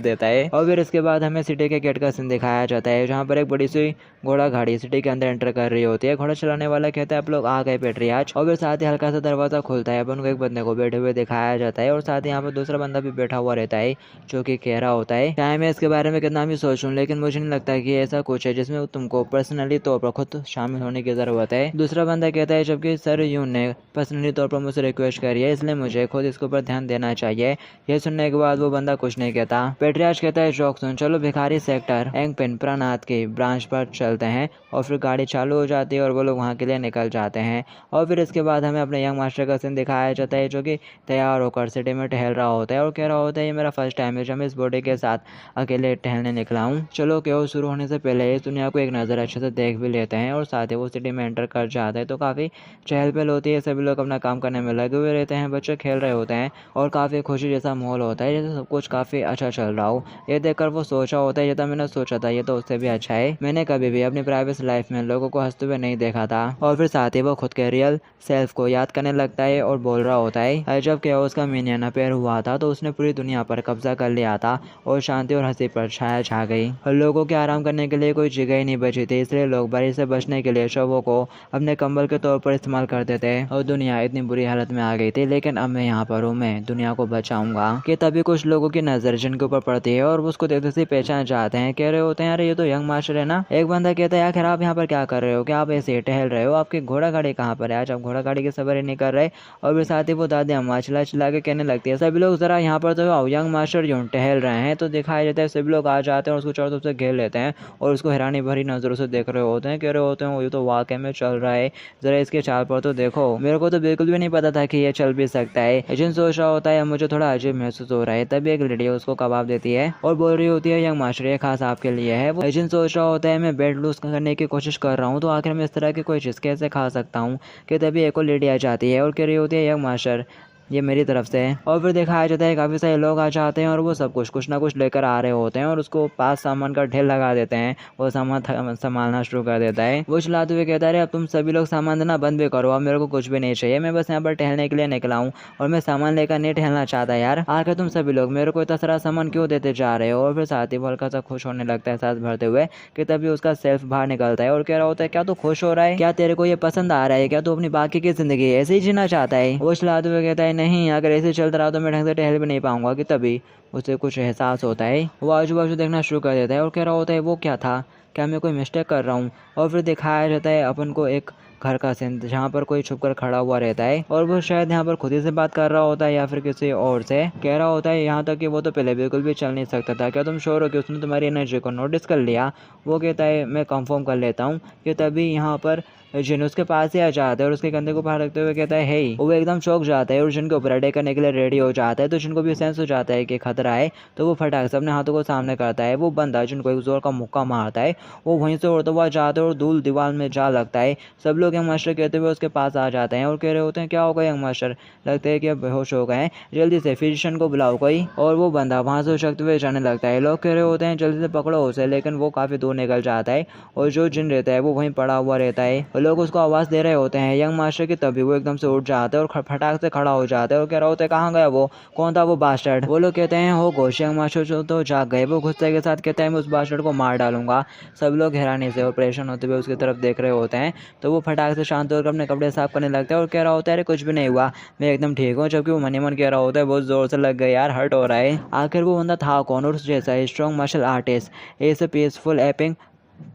देता है। और फिर इसके बाद हमें सिटी के गेट का सीन दिखाया जाता है जहाँ पर एक बड़ी सी घोड़ा गाड़ी सिटी के अंदर एंटर कर रही होती है। घोड़ा चलाने वाला कहता है आप लोग आ गए पेट्रियार्च। और फिर साथ ही हल्का सा दरवाजा खुलता है, अपन को एक बंदे को बैठे हुए दिखाया जाता है और साथ ही यहाँ पर दूसरा बंदा भी बैठा हुआ रहता है, जो कि कह रहा होता है चाहे मैं इसके बारे में कितना भी सोचूं, लेकिन मुझे नहीं लगता कि ऐसा कुछ है जिसमें तुमको पर्सनली तौर पर खुद शामिल होने की जरूरत है। दूसरा बंदा कहता है जबकि सर यून ने पर्सनली तौर पर मुझसे रिक्वेस्ट करी है, इसलिए मुझे खुद इसके ऊपर ध्यान देना चाहिए। यह सुनने के बाद वो बंदा कुछ नहीं कहता। पेट्रियाज कहता है जोक सुन, चलो भिखारी सेक्टर एंगपिन प्रानाथ के ब्रांच पर चलते हैं। और फिर गाड़ी चालू हो जाती है और वो लोग वहाँ के लिए निकल जाते हैं। और फिर इसके बाद हमें अपने यंग मास्टर का सीन दिखाया जाता है, जो कि तैयार होकर सिटी में टहल रहा होता है और कह रहा होता है ये मेरा फर्स्ट टाइम है जब मैं इस बॉडी के साथ अकेले टहलने निकला हूँ। चलो केओ शुरू होने से पहले इस दुनिया को एक नज़र अच्छे से देख भी लेते हैं। और साथ ही वो सिटी में एंटर कर जाते हैं तो काफ़ी चहल पहल होती है, सभी लोग अपना काम करने में लगे हुए रहते हैं, बच्चे खेल रहे होते हैं और काफ़ी खुशी जैसा माहौल होता है, जैसे सब कुछ काफ़ी अच्छा चल रहा हो। ये देखकर वो सोचा होता है जैसा मैंने सोचा था, ये तो उससे भी अच्छा है, मैंने कभी भी अपनी प्राइवेट लाइफ में लोगों को हंसते हुए नहीं देखा था। और फिर साथ ही वो खुद के रियल सेल्फ को याद करने लगता है और बोल रहा होता है जब केओस का मिनियन अपेयर हुआ था तो उसने पूरी दुनिया पर कब्जा कर लिया था और शांति और हंसी पर छाया छा गई और लोगों के आराम करने के लिए कोई जगह ही नहीं बची थी, इसलिए लोग बारिश से बचने के लिए शवों को अपने कंबल के तौर पर इस्तेमाल करते थे और दुनिया इतनी बुरी हालत में आ गई थी। लेकिन अब मैं यहाँ पर हूँ, मैं दुनिया को बचाऊंगा। कि तभी कुछ लोगों की नजर जिनके ऊपर पड़ती है और उसको देखते से पहचान जाते हैं, कह रहे होते हैं अरे ये तो यंग मास्टर है ना। एक बंदा कहता है आखिर आप यहाँ पर क्या कर रहे हो, क्या आप ऐसे टहल रहे हो, आपकी घोड़ा गाड़ी कहाँ पर है, आज आप घोड़ा गाड़ी की सवारी नहीं कर रहे। और फिर साथ ही वो दादी अम्मा चिल्ला चिल्ला के कहने लगती है सभी लोग जरा यहाँ पर तो आओ, यंग मास्टर यूं टहल रहे हैं। तो दिखाया जाता है सभी लोग आ जाते हैं और उसको चारों तरफ से घेर लेते हैं और उसको हैरानी भरी नजरों से देख रहे होते हैं, कह रहे होते हैं ये तो वाकई में चल रहा है, जरा इसके चाल पर तो देखो, मेरे को तो बिल्कुल भी नहीं पता था कि ये चल भी सकता है। एजेंट सोच रहा होता है मुझे थोड़ा अजीब महसूस हो रहा है, तभी एक लेडी उसको कबाब देती है और बोल रही होती है यंग मास्टर ये खास आपके लिए है। वो एजेंट सोच रहा होता है मैं वेट लूज करने की कोशिश कर रहा हूँ तो आखिर में इस तरह की कोई चीज़ कैसे खा सकता हूँ। कि तभी एक और लेडी आ जाती है और कह रही होती है यंग मास्टर ये मेरी तरफ से है। और फिर दिखाया जाता है काफ़ी सारे लोग आ जाते हैं और वो सब कुछ ना कुछ लेकर आ रहे होते हैं और उसको पास सामान का ढेर लगा देते हैं, वो सामान संभालना शुरू कर देता है। वो चिल्लाते हुए कहता है अब तुम सभी लोग सामान देना बंद भी करो, अब मेरे को कुछ भी नहीं चाहिए, मैं बस यहाँ पर टहलने के लिए निकला हूँ और मैं सामान लेकर नहीं टहलना चाहता यार, आखिर तुम सभी लोग मेरे को इतना सारा सामान क्यों देते जा रहे हो। और फिर साथ ही वो हल्का सा खुश होने लगता है सांस भरते हुए कि तभी उसका सेल्फ बाहर निकलता है और कह रहा होता है क्या तू खुश हो रहा है, क्या तेरे को ये पसंद आ रहा है, क्या तू अपनी बाकी की जिंदगी ऐसे ही जीना चाहता है। वो चिल्लाते हुए कहता है नहीं, अगर ऐसे चलता रहा तो मैं ढंग से टहल भी नहीं पाऊंगा। कि तभी उसे कुछ एहसास होता है, वो आजू बाजू देखना शुरू कर देता है और कह रहा होता है वो क्या था, क्या मैं कोई मिस्टेक कर रहा हूँ। और फिर दिखाया जाता है अपन को एक घर का सीन जहाँ पर कोई छुपकर खड़ा हुआ रहता है और वो शायद यहाँ पर खुद ही से बात कर रहा होता है या फिर किसी और से। कह रहा होता है यहाँ तक कि वो तो पहले बिल्कुल भी चल नहीं सकता था, क्या तुम श्योर हो कि उसने तुम्हारी एनर्जी को नोटिस कर लिया। वो कहता है मैं कंफर्म कर लेता हूँ। कि तभी यहाँ पर जिन उसके पास ही आ जाता है और उसके कंधे को बाहर रखते हुए कहता है हे। वो एकदम चौंक जाता है और जिन के ऊपर अटैक करने के लिए रेडी हो जाता है। तो जिनको भी सेंस हो जाता है कि खतरा है तो वो फटाक से अपने हाथों को सामने करता है। वो बंदा जिनको एक जोर का मुक्का मारता है वो वहीं से उड़ता हुआ जाता है और धूल दीवार में जा लगता है। सब लोग यंग मास्टर कहते हुए उसके पास आ जाते हैं और कह रहे होते हैं क्या होगा यंग मास्टर, लगता है कि अब बेहोश हो गए हैं, जल्दी से फिजिशियन को बुलाओ कोई। और वो बंदा वहां से उछलते हुए जाने लगता है। लोग कह रहे होते हैं जल्दी से पकड़ो उसे, लेकिन वो काफी दूर निकल जाता है और जो जिन रहता है वो वहीं पड़ा हुआ रहता है और लोग उसको आवाज दे रहे होते हैं यंग मास्टर की। तभी वो एकदम से उठ जाता है और फटाक से खड़ा हो जाता है और कह रहा होता है कहाँ गया वो, कौन था वो बास्टर्ड। वो लोग कहते हैं हो घोष, यंग मास्टर तो जाग गए। वो गुस्से के साथ कहता है मैं उस बास्टर्ड को मार डालूंगा। सब लोग हैरानी से और परेशान होते हुए उसकी तरफ देख रहे होते हैं। तो वो फटाक से शांत होकर अपने कपड़े साफ करने लगता है और कह रहा होता है अरे कुछ भी नहीं हुआ, मैं एकदम ठीक हूँ। जबकि वो मन ही मन कह रहा होता है बहुत जोर से लग गया यार, हर्ट हो रहा है। आखिर वो बंदा था कौन और उस जैसा स्ट्रॉन्ग मार्शल आर्टिस्ट इस पीसफुल एपिंग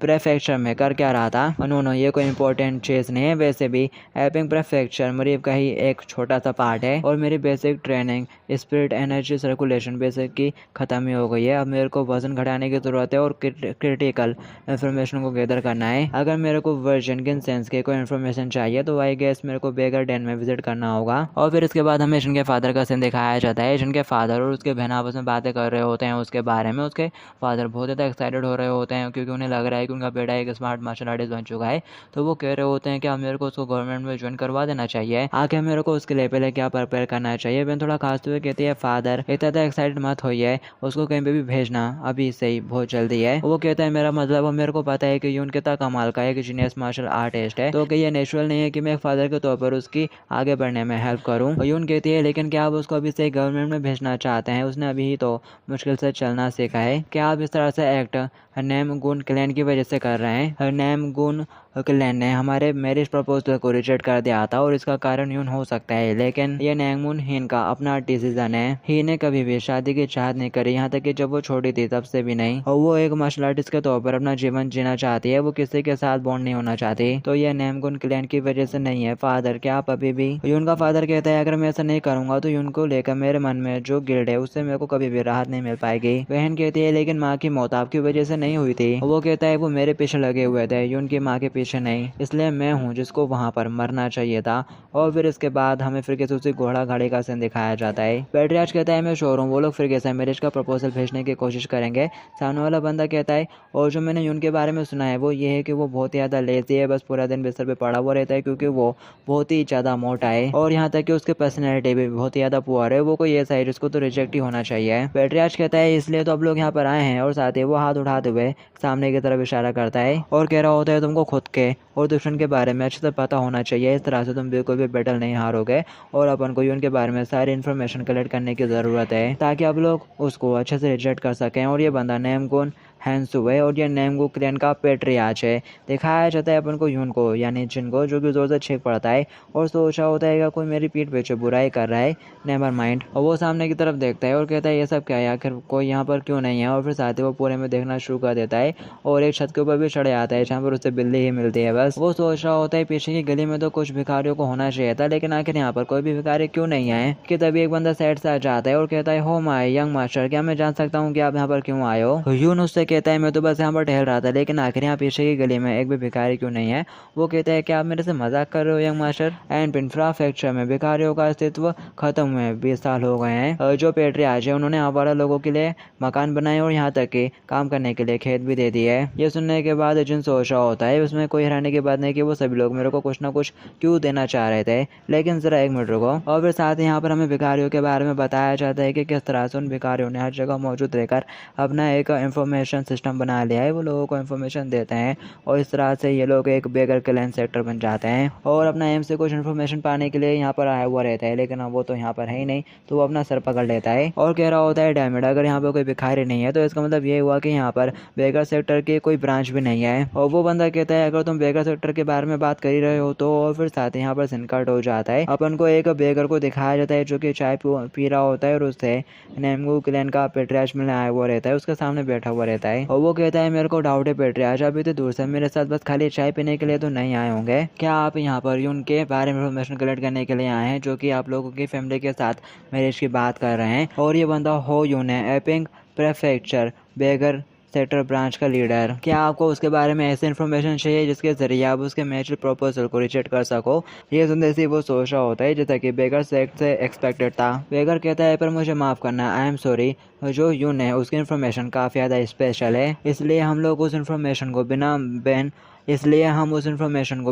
प्रेफेक्चर में कर क्या रहा था। नो ये कोई इंपॉर्टेंट चीज़ नहीं है, वैसे भी एपिंग प्रेफेक्चर मरीब का ही एक छोटा सा पार्ट है और मेरी basic training spirit energy circulation basic की ख़त्म ही हो गई है। अब मेरे को वजन घटाने की ज़रूरत है और क्रिटिकल इन्फॉर्मेशन को गैदर करना है। अगर मेरे को वर्जन किन सेंस के कोई इन्फॉर्मेशन चाहिए तो आई गेस मेरे को बेगर डेन में विजिट करना होगा। और फिर इसके बाद हमें जिनके फादर का सीन दिखाया जाता है। जिनके फादर और उसके बहन आपस में बातें कर रहे होते हैं उसके बारे में। उसके फादर बहुत ज़्यादा एक्साइटेड हो रहे होते हैं क्योंकि उन्हें लग रहा है कि उनका बेटा एक स्मार्ट मार्शल आर्टिस्ट बन चुका है। तो वो कह रहे होते हैं कि मेरे को उसको गवर्नमेंट में ज्वाइन करवा देना चाहिए, आगे मेरे को उसके लिए पहले क्या प्रिपेयर करना चाहिए। बहन थोड़ा खासते हुए कहती है फादर इतना एक्साइटेड मत होइए, उसको कहीं पे भी भेजना अभी से ही बहुत जल्दी है। वो कहता है मेरा मतलब अब मेरे को पता है कि यून कितना कमाल का एक जीनियस मार्शल आर्टिस्ट है, तो कि ये नेचुरल नहीं है कि मैं एक फादर के तौर पर उसकी आगे बढ़ने में हेल्प करूँ। यून कहती है लेकिन क्या आप उसको अभी से गवर्नमेंट में भेजना चाहते हैं, उसने अभी ही तो मुश्किल से चलना सीखा है, क्या आप इस तरह से एक्ट हरनेम गुन क्लैन की वजह से कर रहे हैं। हरनेम गुन क्लैन ने हमारे मैरिज प्रपोजल को रिजेक्ट कर दिया था और इसका कारण यून हो सकता है, लेकिन ये नैंगमून हीन का अपना डिसीजन है। ही ने कभी भी शादी की चाहत नहीं करी, यहाँ तक कि जब वो छोटी थी तब से भी नहीं। और वो एक मार्शल आर्टिस्ट के तौर पर अपना जीवन जीना चाहती है, वो किसी के साथ बॉन्ड नहीं होना चाहती। तो ये नैमगुन क्लैन की वजह से नहीं है। फादर क्या आप अभी भी? यून का फादर कहता है अगर मैं ऐसा नहीं करूंगा तो यून को लेकर मेरे मन में जो गिल्ट है उससे मेरे को कभी भी राहत नहीं मिल पाएगी। बहन कहती है लेकिन माँ की मौत आपकी वजह से नहीं हुई थी। वो कहता है वो मेरे पीछे लगे हुए थे, यून की माँ के पीछे नहीं, इसलिए मैं हूँ जिसको वहाँ पर मरना चाहिए था। और फिर इसके बाद हमें फिर किसी उसी घोड़ा गाड़ी का सीन दिखाया जाता है। पेट्रियार्च कहता है मैं श्योर हूँ वो लोग फिर कैसे मैरिज का प्रपोजल भेजने की कोशिश करेंगे। सामने वाला बंदा कहता है और जो मैंने यून के बारे में सुना है वो ये है कि वो बहुत ही ज़्यादा लेजी है, बस पूरा दिन बिस्तर पे पड़ा हुआ रहता है क्योंकि वो बहुत ही ज़्यादा मोटा है और यहाँ तक कि उसकी पर्सनैलिटी भी बहुत ही ज़्यादा पुअर है। वो कोई ऐसा है जिसको तो रिजेक्ट ही होना चाहिए। पेट्रियार्च कहता है इसलिए तो अब लोग यहाँ पर आए हैं और साथ ही वो हाथ उठाते हुए सामने की तरफ इशारा करता है और कह रहा होता है तुमको खुद के और दुश्मन के बारे में अच्छे से पता होना चाहिए, इस तरह से तुम बिल्कुल भी बैटल नहीं हारोगे और अपन को यून के बारे में सारी इन्फॉर्मेशन कलेक्ट करने की ज़रूरत है ताकि आप लोग उसको अच्छे से रिजेक्ट कर सकें। और ये बंदा नैमगुन हैंसू है और ये नैमगुन क्लैन का पेट्रियार्च है। दिखाया जाता है अपन को यून को यानी जिन को, जो कि जोर से छींक पड़ता है और सोचा होता है कि कोई मेरी पीठ पीछे बुराई कर रहा है, नेवर माइंड। और वो सामने की तरफ देखता है और कहता है ये सब क्या है, आखिर कोई यहाँ पर क्यों नहीं है। और फिर साथ ही वो पूरे में देखना शुरू कर देता है और एक छत के ऊपर भी चढ़े आता है जहाँ पर उससे बिल्ली ही मिलती है। बस वो सोच रहा होता है पीछे की गली में तो कुछ भिखारियों को होना चाहिए था, लेकिन आखिर यहाँ पर कोई भी भिखारी क्यों नहीं आए। कि तभी एक बंदा साइड से आ जाता है और कहता है हो माय यंग मास्टर, क्या मैं जान सकता हूँ कि आप यहाँ पर क्यों आए हो। यून उससे कहता है मैं तो बस यहाँ पर टहल रहा था, लेकिन आखिर यहाँ पीछे की गली में एक भी भिखारी क्यों नहीं है। वो कहता है कि आप मेरे से मजाक कर रहे हो यंग मास्टर। एंड इंफ्रास्ट्रक्चर में भिखारियों का अस्तित्व खत्म हुए 20 साल हो गए हैं। जो पेट्रियार्च है उन्होंने आवारा लोगों के लिए मकान बनाए और यहाँ तक कि काम करने के लिए खेत भी दे दिए। ये सुनने के बाद जिन सोच रहा होता है उसमें कोई हैरानी की बात नहीं कि वो सभी लोग मेरे को कुछ ना कुछ क्यों देना चाह रहे थे, लेकिन जरा एक मिनट रुको। और फिर साथ ही यहाँ पर हमें भिखारियों के बारे में बताया जाता है कि किस तरह से उन भिखारियों ने हर जगह मौजूद रहकर अपना एक इंफॉर्मेशन सिस्टम बना लिया है। वो लोगों को इन्फॉर्मेशन देते हैं और इस तरह से ये लोग एक बेगर क्लैन सेक्टर बन जाते हैं और अपना एम से कुछ इन्फॉर्मेशन पाने के लिए यहाँ पर आया हुआ रहता है। लेकिन अब वो तो यहाँ पर है ही नहीं, तो वो अपना सर पकड़ लेता है और कह रहा होता है डैमेड, अगर यहाँ पर कोई भिखारी नहीं है तो इसका मतलब ये हुआ कि यहाँ पर बेगर सेक्टर की कोई ब्रांच भी नहीं है। और वो बंदा कहता है अगर तुम बेगर सेक्टर के बारे में बात कर ही रहे हो तो। और फिर साथ ही यहाँ पर सिनकट हो जाता है। अपन को एक बेगर को दिखाया जाता है जो कि चाय पी रहा होता है और उससे नैमगुन क्लैन का पेट्रियार्च मिलने आया हुआ रहता है, उसके सामने बैठा हुआ रहता है। और वो कहता है मेरे को डाउट है पेट्रियार्च, अभी तो दूर से मेरे साथ बस खाली चाय पीने के लिए तो नहीं आए होंगे। क्या आप यहाँ पर उनके बारे में इन्फॉर्मेशन कलेक्ट करने के लिए आए हैं जो कि आप लोगों की फैमिली के साथ मैरिज की बात कर रहे हैं। और ये बंदा हो यून है, एपिंग प्रेफेक्चर बेगर सेक्टर ब्रांच का लीडर। क्या आपको उसके बारे में ऐसी इन्फॉर्मेशन चाहिए जिसके जरिए आप उसके मैरिज प्रपोजल को रिजेक्ट कर सको। ये सुनते से वो सोच रहा होता है जैसा कि बेगर सेक्ट से एक्सपेक्टेड था। बेगर कहता है पर मुझे माफ़ करना, आई एम सॉरी, जो यून है उसकी इन्फॉर्मेशन काफ़ी ज़्यादा स्पेशल है, इसलिए हम उस इन्फॉर्मेशन को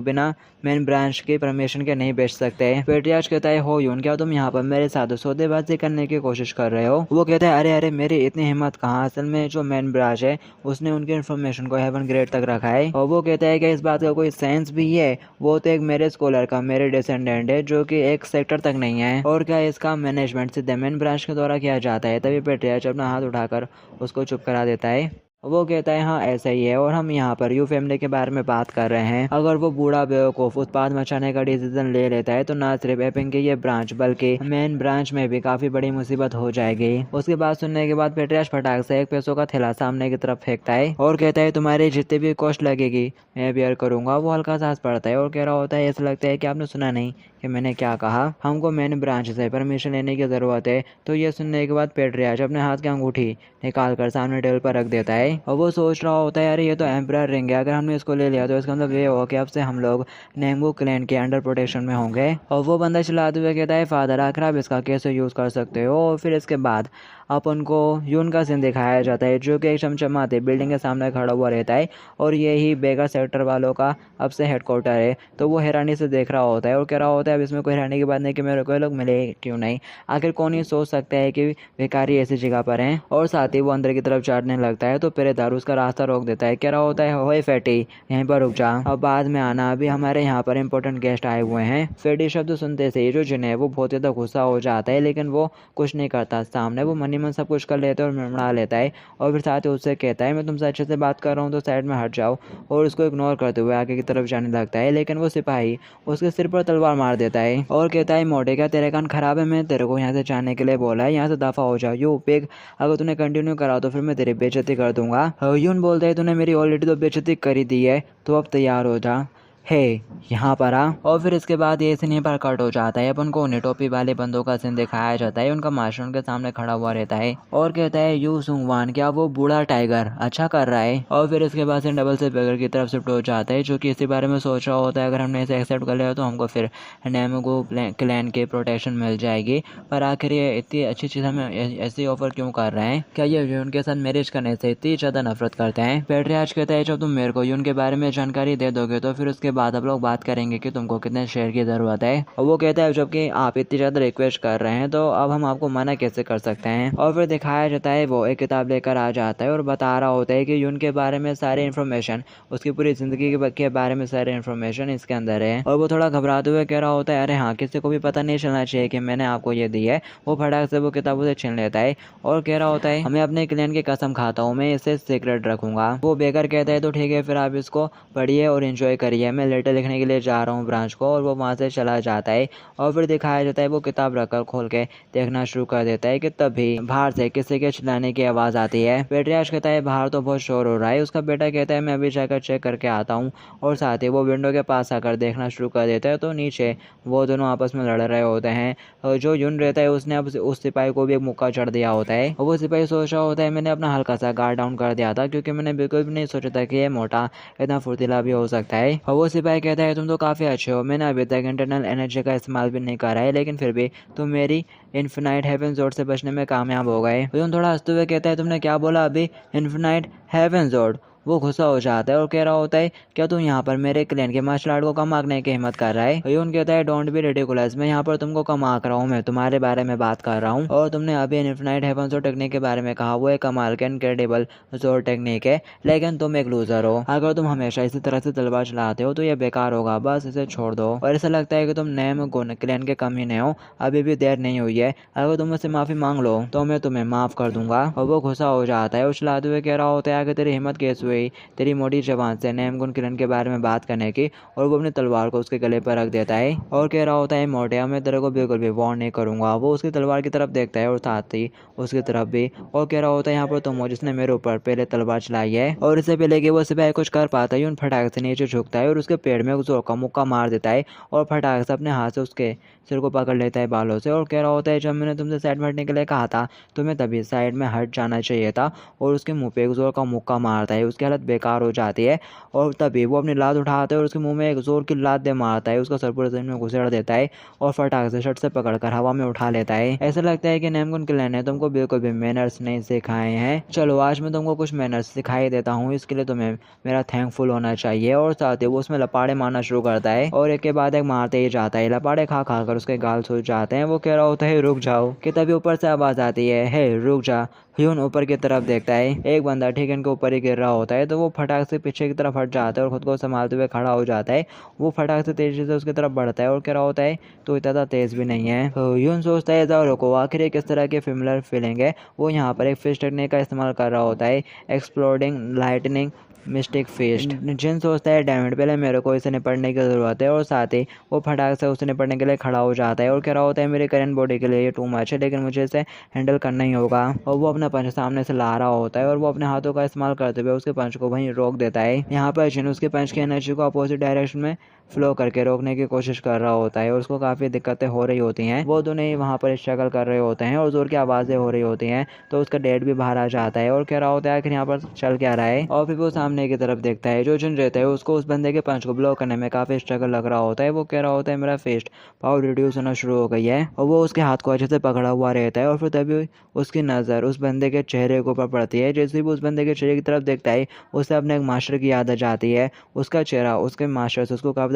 बिना मेन ब्रांच की परमिशन के नहीं बेच सकते। पेट्रियार्च कहता है हो यून, क्या तुम यहाँ पर मेरे साथ सौदेबाजी करने की कोशिश कर रहे हो। वो कहता है अरे मेरी इतनी हिम्मत कहाँ, असल में जो मेन ब्रांच है उसने उनकी इन्फॉर्मेशन को हेवन ग्रेड तक रखा है। और वो कहता है कि इस बात का कोई सेंस भी है, वो तो एक मेरे स्कॉलर का मेरे डिसेंडेंट है जो कि एक सेक्टर तक नहीं है। और क्या इसका मैनेजमेंट सीधे मेन ब्रांच के द्वारा किया जाता है। तभी पेट्रियार्च अपना हाथ उठाकर उसको चुप करा देता है। वो कहता है हाँ ऐसा ही है और हम यहाँ पर यू फैमिली के बारे में बात कर रहे हैं। अगर वो बूढ़ा बेवकूफ उत्पाद मचाने का डिसीजन ले लेता है तो ना सिर्फ एपिंग की ये ब्रांच बल्कि मेन ब्रांच में भी काफी बड़ी मुसीबत हो जाएगी। उसकी बात सुनने के बाद पेट्रियार्च फटाक से एक पैसों का थैला सामने की तरफ फेंकता है और कहता है तुम्हारी जितनी भी कॉस्ट लगेगी मैं बियर करूंगा। वो हल्का सांस पड़ता है और कह रहा होता है ऐसा लगता है कि आपने सुना नहीं कि मैंने क्या कहा, हमको मेन ब्रांच से परमिशन लेने की ज़रूरत है। तो ये सुनने के बाद पेट्रियार्च अपने हाथ की अंगूठी निकाल कर सामने टेबल पर रख देता है और वो सोच रहा होता है यार ये तो एम्परर रिंग है, अगर हमने इसको ले लिया तो इसका मतलब ये होगा कि अब से हम लोग नैमगुन क्लैन के अंडर प्रोटेक्शन में होंगे। और वो बंदा चिल्लाते हुए कहता है फादर आखिर आप इसका कैसे यूज़ कर सकते हो। और फिर इसके बाद अपन को यून का सीन दिखाया जाता है जो कि एक चमचमाते बिल्डिंग के सामने खड़ा हुआ रहता है और यही बेगर सेक्टर वालों का अब से हेडक्वार्टर है। तो वो हैरानी से देख रहा होता है और कह रहा होता है अब इसमें कोई हैरानी की बात नहीं कि मेरे को लोग मिले क्यों नहीं, आखिर कौन ही सोच सकता है कि भिखारी ऐसी जगह पर हैं। और साथ ही वो अंदर की तरफ चढ़ने लगता है तो पहरेदार उसका रास्ता रोक देता है, कह रहा होता है ओए फैटी यहीं पर रुक जा, अब बाद में आना, अभी हमारे यहाँ पर इंपॉर्टेंट गेस्ट आए हुए हैं। फैटी शब्द सुनते से जो जिन है वो बहुत ज़्यादा गुस्सा हो जाता है, लेकिन वो कुछ नहीं करता। सामने वो मनी मन सब कुछ कर लेता है और मिड़मिड़ा लेता है और फिर साथ ही उससे कहता है मैं तुमसे अच्छे से बात कर रहा हूँ तो साइड में हट जाओ, और उसको इग्नोर करते हुए आगे की तरफ जाने लगता है। लेकिन वो सिपाही उसके सिर पर तलवार मार देता है और कहता है मोटे क्या तेरे कान खराब है, मैं तेरे को यहाँ से जाने के लिए बोला है, यहाँ से दफा हो जाओ यू पिग, अगर तूने कंटिन्यू करा तो फिर मैं तेरी बेइज्जती कर दूंगा। यून बोलता है तूने मेरी ऑलरेडी तो बेइज्जती करी दी है, तो अब तैयार हो जा, हे यहाँ पर आ। और फिर इसके बाद ये सीन पर कट हो जाता है। अपन को उन्हें टोपी वाले बंदों का सीन दिखाया जाता है, उनका मास्टर उनके सामने खड़ा हुआ रहता है और कहता है यू सुंगवान क्या वो बूढ़ा टाइगर अच्छा कर रहा है। और फिर इसके बाद डबल से बेगर की तरफ शिफ्ट हो जाता है, जो कि इसी बारे में सोच रहा होता है अगर हमने इसे एक्सेप्ट कर लिया तो हमको फिर नेमगो क्लैन के प्रोटेक्शन मिल जाएगी। पर आखिर ये इतनी अच्छी चीज़ हमें ऐसी ऑफर क्यों कर रहे हैं, क्या ये उनके साथ मैरिज करने से इतनी ज़्यादा नफरत करते हैं। पेट्रियार्च कहता है जब तुम मेरे को उनके बारे में जानकारी दे दोगे तो फिर उसके बाद आप लोग बात करेंगे कि तुमको कितने शेयर की ज़रूरत है। और वो कहता है जबकि आप इतनी ज़्यादा रिक्वेस्ट कर रहे हैं तो अब हम आपको मना कैसे कर सकते हैं। और फिर दिखाया जाता है वो एक किताब लेकर आ जाता है और बता रहा होता है कि यून के बारे में सारी इन्फॉर्मेशन, उसकी पूरी ज़िंदगी के बारे में सारी इन्फॉर्मेशन इसके अंदर है। और वो थोड़ा घबराते हुए कह रहा होता है अरे हाँ किसी को भी पता नहीं चलना चाहिए कि मैंने आपको ये दी है। वो फटाक से वो किताब उसे छीन लेता है और कह रहा होता है हमें अपने क्लियंट की कसम खाता हूँ मैं इसे सीक्रेट रखूंगा। वो बेकर कहता है तो ठीक है फिर आप इसको पढ़िए और एंजॉय करिए, मैं लेटर लिखने के लिए जा रहा हूँ ब्रांच को। और वो वहाँ से चला जाता है और फिर दिखाया जाता है वो किताब रखकर खोल के देखना शुरू कर देता है कि तभी बाहर से किसी के चिल्लाने की आवाज़ आती है। पेट्रियार्च कहता है बाहर तो बहुत शोर हो रहा है। उसका बेटा कहता है मैं अभी जाकर चेक करके आता हूँ, और साथ ही वो विंडो के पास आकर देखना शुरू कर देता है तो नीचे वो दोनों आपस में लड़ रहे होते हैं। और जो यून रहता है उसने अब उस सिपाही को भी एक मुक्का चढ़ दिया होता है और वो सिपाही सोच रहा होता है मैंने अपना हल्का सा गार्ड डाउन कर दिया था, क्योंकि मैंने बिल्कुल भी नहीं सोचा था कि ये मोटा इतना फुर्तीला भी हो सकता है। और वो सिपाही कहता है तुम तो काफ़ी अच्छे हो, मैंने अभी तक इंटरनल एनर्जी का इस्तेमाल भी नहीं करा है, लेकिन फिर भी तुम मेरी इन्फिनाइट हेवन जोड से बचने में कामयाब हो गए। यून थोड़ा हंसते हुए कहता है तुमने क्या बोला अभी, इन्फिनाइट हेवन जोड। वो गुस्सा हो जाता है और कह रहा होता है क्या तुम यहाँ पर मेरे क्लियंट के मार्शल आर्ट को कम आंकने की हिम्मत कर रहा है। यून कहता है डोंट बी रिडिकुलस, मैं यहाँ पर तुमको कम आंक रहा हूँ, मैं तुम्हारे बारे में बात कर रहा हूँ। और तुमने अभी इन्फिनाइट हेवन जोड टेक्निक के बारे में कहा, वो एक कमाल के इनक्रेडिबल जोड टेक्निक है, लेकिन तुम एक लूजर हो। अगर तुम हमेशा इसी तरह से तलवार चलाते हो तो ये बेकार होगा, बस इसे छोड़ दो। और ऐसा लगता है कि तुम नए क्लियंट के कम ही नहीं हो, अभी भी देर नहीं हुई है, अगर तुम मुझसे माफी मांग लो तो मैं तुम्हें माफ कर दूंगा। और वो गुस्सा हो जाता है, उछलाते हुए कह रहा होता है आगे तेरी हिम्मत कैसे हुई तेरी मोटी जवान से नेमगुन किरण के बारे में बात करने की। और वो अपनी तलवार को उसके गले पर रख देता है और कह रहा होता है मोटिया मैं तेरे को बिल्कुल भी वार्न नहीं करूंगा। वो उसकी तलवार की तरफ देखता है और साथ ही उसकी तरफ भी, और कह रहा होता है यहाँ पर तुम हो जिसने मेरे ऊपर पहले तलवार चलाई है। और इससे पहले कि वो सिपाही कुछ कर पाता है उन फटाक से नीचे झुकता है और उसके पेड़ में जोर का मुक्का मार देता है और फटाक से अपने हाथ से उसके सिर को पकड़ लेता है बालों से और कह रहा होता है जब मैंने तुमसे साइड में हटने के लिए कहा था तुम्हें तभी साइड में हट जाना चाहिए था। और उसके मुंह पे एक जोर का मुक्का मारता है, उसकी हालत बेकार हो जाती है और तभी वो अपनी लात उठाता है और उसके मुंह में एक जोर की लात दे मारता है, उसका सर पूरे जमीन में घुसेड़ देता है और फटाक से शर्ट से पकड़कर हवा में उठा लेता है। ऐसा लगता है कि नेमगुन क्लैन ने तुमको बिल्कुल भी मैनर्स नहीं सिखाए हैं, चलो आज मैं तुमको कुछ मैनर्स सिखाई देता हूँ, इसके लिए तुम्हें मेरा थैंकफुल होना चाहिए। और साथ ही वो उसमें लपाड़े मारना शुरू करता है और एक के बाद एक मारते ही जाता है, लपाड़े खा खा कर उसके गाल सूज जाते हैं। वो कह रहा होता है रुक जाओ, कि तभी ऊपर से आवाज आती है हे रुक जा। ह्यून ऊपर की तरफ देखता है, एक बंदा ठीक इनके ऊपर ही गिर रहा होता है तो वो फटाक से पीछे की तरफ हट जाता है और खुद को संभालते हुए खड़ा हो जाता है। वो फटाक से तेजी से उसकी तरफ बढ़ता है और कह रहा होता है तो इतना तेज भी नहीं है। ह्यून सोचता है जाओ रुको, आखिर ये किस तरह की फिमिलर फीलिंग है। वो यहाँ पर एक फिश टेक्निक का इस्तेमाल कर रहा होता है, एक्सप्लोडिंग लाइटनिंग मिस्टिक फिस्ट। जिन सोचता है डैमेट पहले मेरे को इसे निपटने की ज़रूरत है और साथ ही वो फटाक से उसे निपटने के लिए खड़ा हो जाता है और कह रहा होता है मेरे करंट बॉडी के लिए ये टू मच है, लेकिन मुझे इसे हैंडल करना ही होगा। और वो अपना पंच सामने से ला रहा होता है और वो अपने हाथों का इस्तेमाल करते हुए उसके पंच को वहीं रोक देता है। यहाँ पर जिन उसके पंच की एनर्जी को अपोजिट डायरेक्शन में फ्लो करके रोकने की कोशिश कर रहा होता है और उसको काफ़ी दिक्कतें हो रही होती हैं। वो दोनों ही वहाँ पर स्ट्रगल कर रहे होते हैं और जोर की आवाज़ें हो रही होती हैं तो उसका डैड भी बाहर आ जाता है और कह रहा होता है आखिर यहाँ पर चल क्या रहा है। और फिर वो सामने की तरफ देखता है, जो जिन रहता है उसको उस बंदे के पंच को ब्लॉक करने में काफ़ी स्ट्रगल लग रहा होता है। वो कह रहा होता है मेरा फेस्ट पावर रिड्यूस होना शुरू हो गई है और वो उसके हाथ को अच्छे से पकड़ा हुआ रहता है। और फिर तभी उसकी नज़र उस बंदे के चेहरे के ऊपर पड़ती है। जैसे ही वो उस बंदे के चेहरे की तरफ देखता है उसे अपने एक मास्टर की याद आ जाती है। उसका चेहरा उसके मास्टर से उसको काफ़ी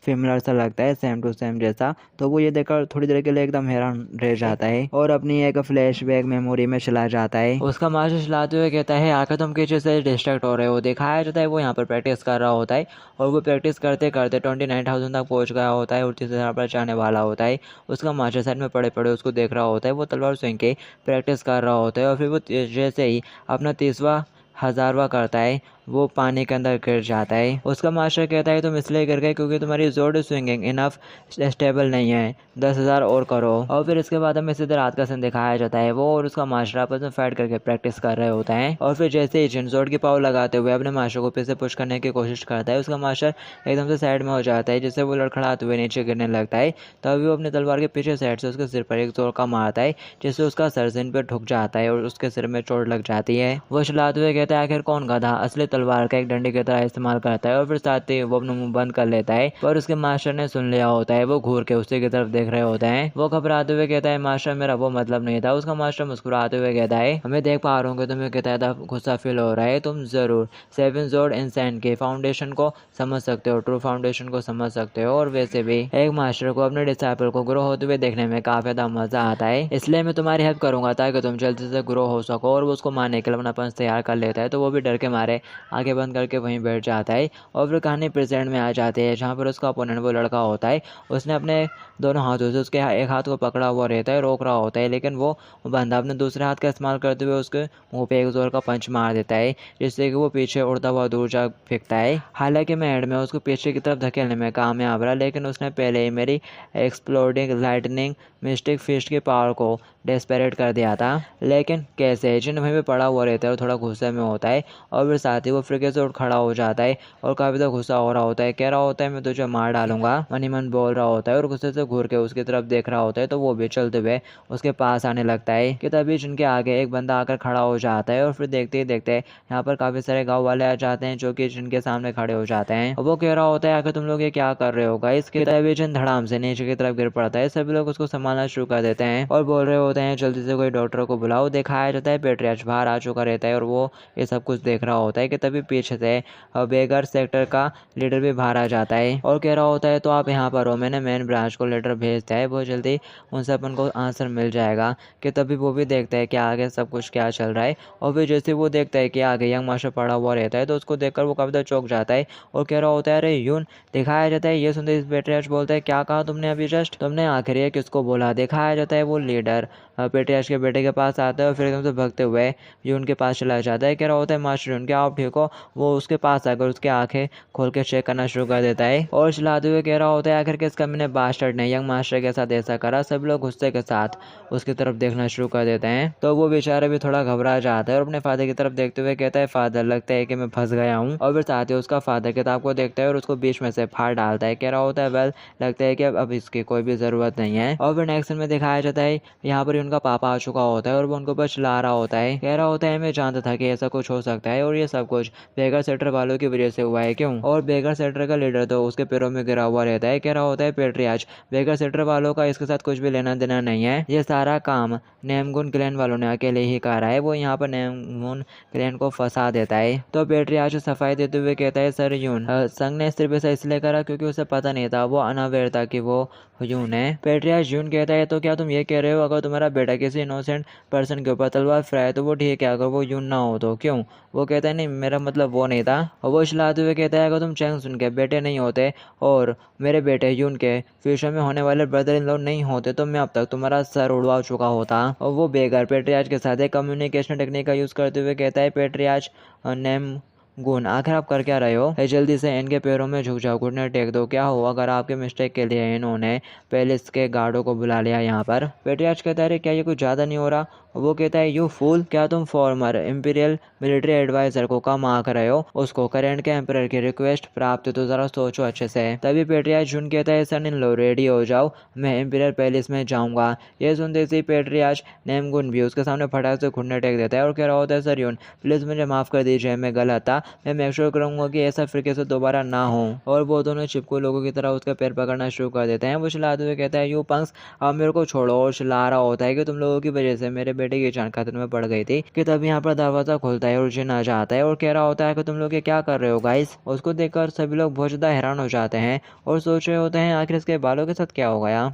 सिमिलर सा लगता है, सेम टू सेम जैसा। तो वो ये देखकर थोड़ी देर के लिए एकदम हैरान रह जाता है और अपनी एक फ्लैशबैक मेमोरी में चला जाता है। उसका मास्टर चलाते हुए कहता है आकर तुम किसी से डिस्ट्रैक्ट हो रहे हो। दिखाया जाता है वो यहाँ पर प्रैक्टिस कर रहा होता है और वो प्रैक्टिस करते करते 29,000 तक पहुँच गया होता है और 30,000 पर जाने वाला होता है। उसका मास्टर साइड में पड़े पड़े उसको देख रहा होता है। वो तलवार स्विंग के प्रैक्टिस कर रहा होता है और फिर वो जैसे ही अपना 30वां 1000वां करता है वो पानी के अंदर गिर जाता है। उसका मास्टर कहता है तुम इसलिए गिर गए क्योंकि तुम्हारी जोड़ स्विंगिंग इनफ स्टेबल नहीं है, 10,000 और करो। और फिर इसके बाद हमें सीधे रात का सीन दिखाया जाता है। वो और उसका मास्टर आपस में फाइट करके प्रैक्टिस कर रहे होते हैं और फिर जैसे ही जिन जोड़ की पाव लगाते हुए अपने मास्टर को पीछे पुश करने की कोशिश करता है, उसका मास्टर एकदम से साइड में हो जाता है जिससे वो लड़खड़ाते हुए नीचे गिरने लगता है। तभी वो अपनी तलवार के पीछे साइड से उसके सिर पर एक जोर का मारता है जिससे उसका सर जमीन पर ठुक जाता है और उसके सिर में चोट लग जाती है। वो चलाते हुए कहता है आखिर कौन गधा असली तलवार का एक डंडे की तरह इस्तेमाल करता है और फिर साथ ही वो अपना मुंह बंद कर लेता है। पर उसके मास्टर ने सुन लिया होता है। वो घूर के उसी की तरफ देख रहे होते हैं। वो घबराते हुए कहता है मास्टर मेरा वो मतलब नहीं था। उसका मास्टर मुस्कुराते हुए कहता है हमें देख पा रहा हूँ कि तुम्हें कितना गुस्सा फील हो रहा है। तुम जरूर 7 जोड़ इंसान के फाउंडेशन को समझ सकते हो, ट्रू फाउंडेशन को समझ सकते हो। और वैसे भी एक मास्टर को अपने डिसाइपल को ग्रो होते हुए देखने में काफी ज्यादा मजा आता है, इसलिए मैं तुम्हारी हेल्प करूंगा ताकि तुम जल्दी से ग्रो हो सको। और वो उसको मारने के लिए अपना पंच तैयार कर लेता है तो वो भी डर के मारे आंखें बंद करके वहीं बैठ जाता है। और फिर कहानी प्रेजेंट में आ जाती है जहाँ पर उसका अपोनेंट वो लड़का होता है। उसने अपने दोनों हाथों से उसके एक हाथ को पकड़ा हुआ रहता है, रोक रहा होता है, लेकिन वो बंदा अपने दूसरे हाथ का इस्तेमाल करते हुए उसके मुंह पे एक जोर का पंच मार देता है जिससे कि वो पीछे उड़ता हुआ दूर जा फेंकता है। हालांकि मैं एंड में उसको पीछे की तरफ धकेलने में कामयाब रहा, लेकिन उसने पहले ही मेरी एक्सप्लोडिंग लाइटनिंग मिस्टिक फिस्ट की पावर को डेस्परेट कर दिया था। लेकिन कैसे जिन वहीं पे पड़ा हुआ रहता है और थोड़ा गुस्से में होता है और फिर साथ ही वो फ्रिके से उठ खड़ा हो जाता है और काफी ज्यादा गुस्सा हो रहा होता है। कह रहा होता है मैं तुझे मार डालूंगा, मन ही मन बोल रहा होता है और गुस्से से घूर के उसकी तरफ देख रहा होता है। तो वो भी चलते हुए उसके पास आने लगता है कि तभी जिनके आगे एक बंदा आकर खड़ा हो जाता है और फिर देखते ही देखते यहाँ पर काफी सारे गाँव वाले आ जाते हैं जो कि जिनके सामने खड़े हो जाते हैं। और वो कह रहा होता है आखिर तुम लोग ये क्या कर रहे हो गाइस। कि तभी जिन धड़ाम से नीचे की तरफ गिर पड़ता है। सभी लोग उसको संभालना शुरू कर देते हैं और बोल रहे होते हैं जल्दी से कोई डॉक्टर को बुलाओ। दिखाया जाता है पेट्रियार्च बाहर आ चुका रहता है और वो ये सब कुछ देख रहा होता है कि तभी पीछे से बेगर सेक्टर का लीडर भी बाहर आ जाता है और कह रहा होता है तो आप यहाँ पर हो, मैंने मेन ब्रांच को लेटर भेज दिया है, बहुत जल्दी उनसे अपन को आंसर मिल जाएगा। कि तभी वो भी देखता है कि आगे सब कुछ क्या चल रहा है और फिर जैसे वो देखता है कि आगे यंग मास्टर पड़ा हुआ रहता है तो उसको देखकर वो काफी चौंक जाता है और कह रहा होता है अरे यून। दिखाया जाता है ये सुनते इस पेट्रियार्च बोलता है क्या कहा तुमने अभी जस्ट, तुमने आखिर ये किसको बोला। दिखाया जाता है वो लीडर पेट्रियार्च के बेटे के पास आता है और फिर एकदम से भगते हुए यून के पास चला जाता है। कह रहा होता है मास्टर यून क्या आप ठीक हो। वो उसके पास आकर उसकी आंखें खोल के चेक करना शुरू कर देता है और चलाते हुए कह रहा होता है आखिर किस कमीने बास्टर्ड ने यंग मास्टर के साथ ऐसा करा। सब लोग गुस्से के साथ उसकी तरफ देखना शुरू कर देते हैं। तो वो बेचारा भी थोड़ा घबरा जाता है और अपने फादर की तरफ देखते हुए कहता है फादर लगता है कि मैं फंस गया हूँ। और फिर साथ ही उसका फादर किताब को देखता है और उसको बीच में से फाड़ डालता है। कह रहा होता है वेल लगता है कि अब इसकी कोई भी जरूरत नहीं है। और फिर नेक्स्ट में दिखाया जाता है यहाँ पर उनका पापा आ चुका होता है और वो उनको ऊपर चिल्ला रहा होता है। कह रहा होता है मैं जानता था कि ऐसा कुछ हो सकता है और ये सब कुछ बेगर सेक्टर वालों की वजह से हुआ है क्यों। और बेगर सेक्टर का लीडर तो उसके पैरों में गिरा हुआ रहता है। कह रहा होता है पेट्रियार्च बेगर सेक्टर वालों का इसके साथ कुछ भी लेना देना नहीं है, ये सारा काम नेमगुन क्लैन वालों ने अकेले ही करा है। वो यहाँ पर नेमगुन क्लैन को फंसा देता है। तो पेट्रियार्च सफाई देते हुए कहता है सर यून संघ ने सिर्फ ऐसा इसलिए करा क्योंकि उसे पता नहीं था, वो अनावेयर था कि वो यून है। पेट्रियार्च यून कहता है तो क्या तुम ये कह रहे हो अगर तुम्हारा बेटा किसी इनोसेंट पर्सन के ऊपर तलवार फहराए तो वो ठीक है, अगर वो यून ना हो तो क्यों। वो कहता है नहीं मेरा मतलब वो नहीं था। और वो चिल्लाते हुए कहता है अगर तुम चैंग सुन के बेटे नहीं होते और मेरे बेटे यून के फ्यूचर में होने वाले ब्रदर इन लॉ नहीं होते तो मैं अब तक तुम्हारा सर उड़वा चुका होता। और वो बेगर पेट्रियार्च के साथ एक कम्युनिकेशन टेक्निक का यूज करते हुए कहता है पेट्रियार्च नेम गुण आखिर आप कर क्या रहे हो। जल्दी से इनके पैरों में झुक जाओ, घुटने टेक दो। क्या हो अगर आपके मिस्टेक के लिए इन्होंने पैलेस के गार्डों को बुला लिया यहाँ पर। पेट्रियार्च कहता है क्या ये कुछ ज्यादा नहीं हो रहा। वो कहता है यू फूल, क्या तुम फॉर्मर इंपीरियल मिलिट्री एडवाइजर को कम आंक रहे हो। उसको करेंट के एम्परर की रिक्वेस्ट प्राप्त तो जरा सोचो अच्छे से। तभी पेट्रियार्च जून कहता है सन इन लो रेडी हो जाओ, मैं इंपीरियल पैलेस में जाऊंगा। ये सुनते ही पेट्रियार्च नेमगुन भी उसके सामने फटाक से घुटने टेक देता है और कह रहा होता है सर यून प्लीज मुझे माफ कर दीजिए, मैं गलत था, मैं मेक श्योर करूंगा कि ऐसा फिर से दोबारा ना हो। और वो दोनों चिपकू लोगों की तरह उसका पैर पकड़ना शुरू कर देते हैं। वो चिल्लाते हुए कहता है यू पंक्स अब मेरे को छोड़ो और चिल्ला रहा होता है कि तुम लोगों की वजह से मेरे बेटे की जान खतरे में पड़ गई थी कि तब यहाँ पर दरवाजा खुलता है और जिन आ जाता है और कह रहा होता है कि तुम लोग ये क्या कर रहे हो गाइस। उसको देखकर सभी लोग बहुत ज्यादा हैरान हो जाते हैं और सोच रहे होते हैं आखिर इसके बालों के साथ क्या हो गया।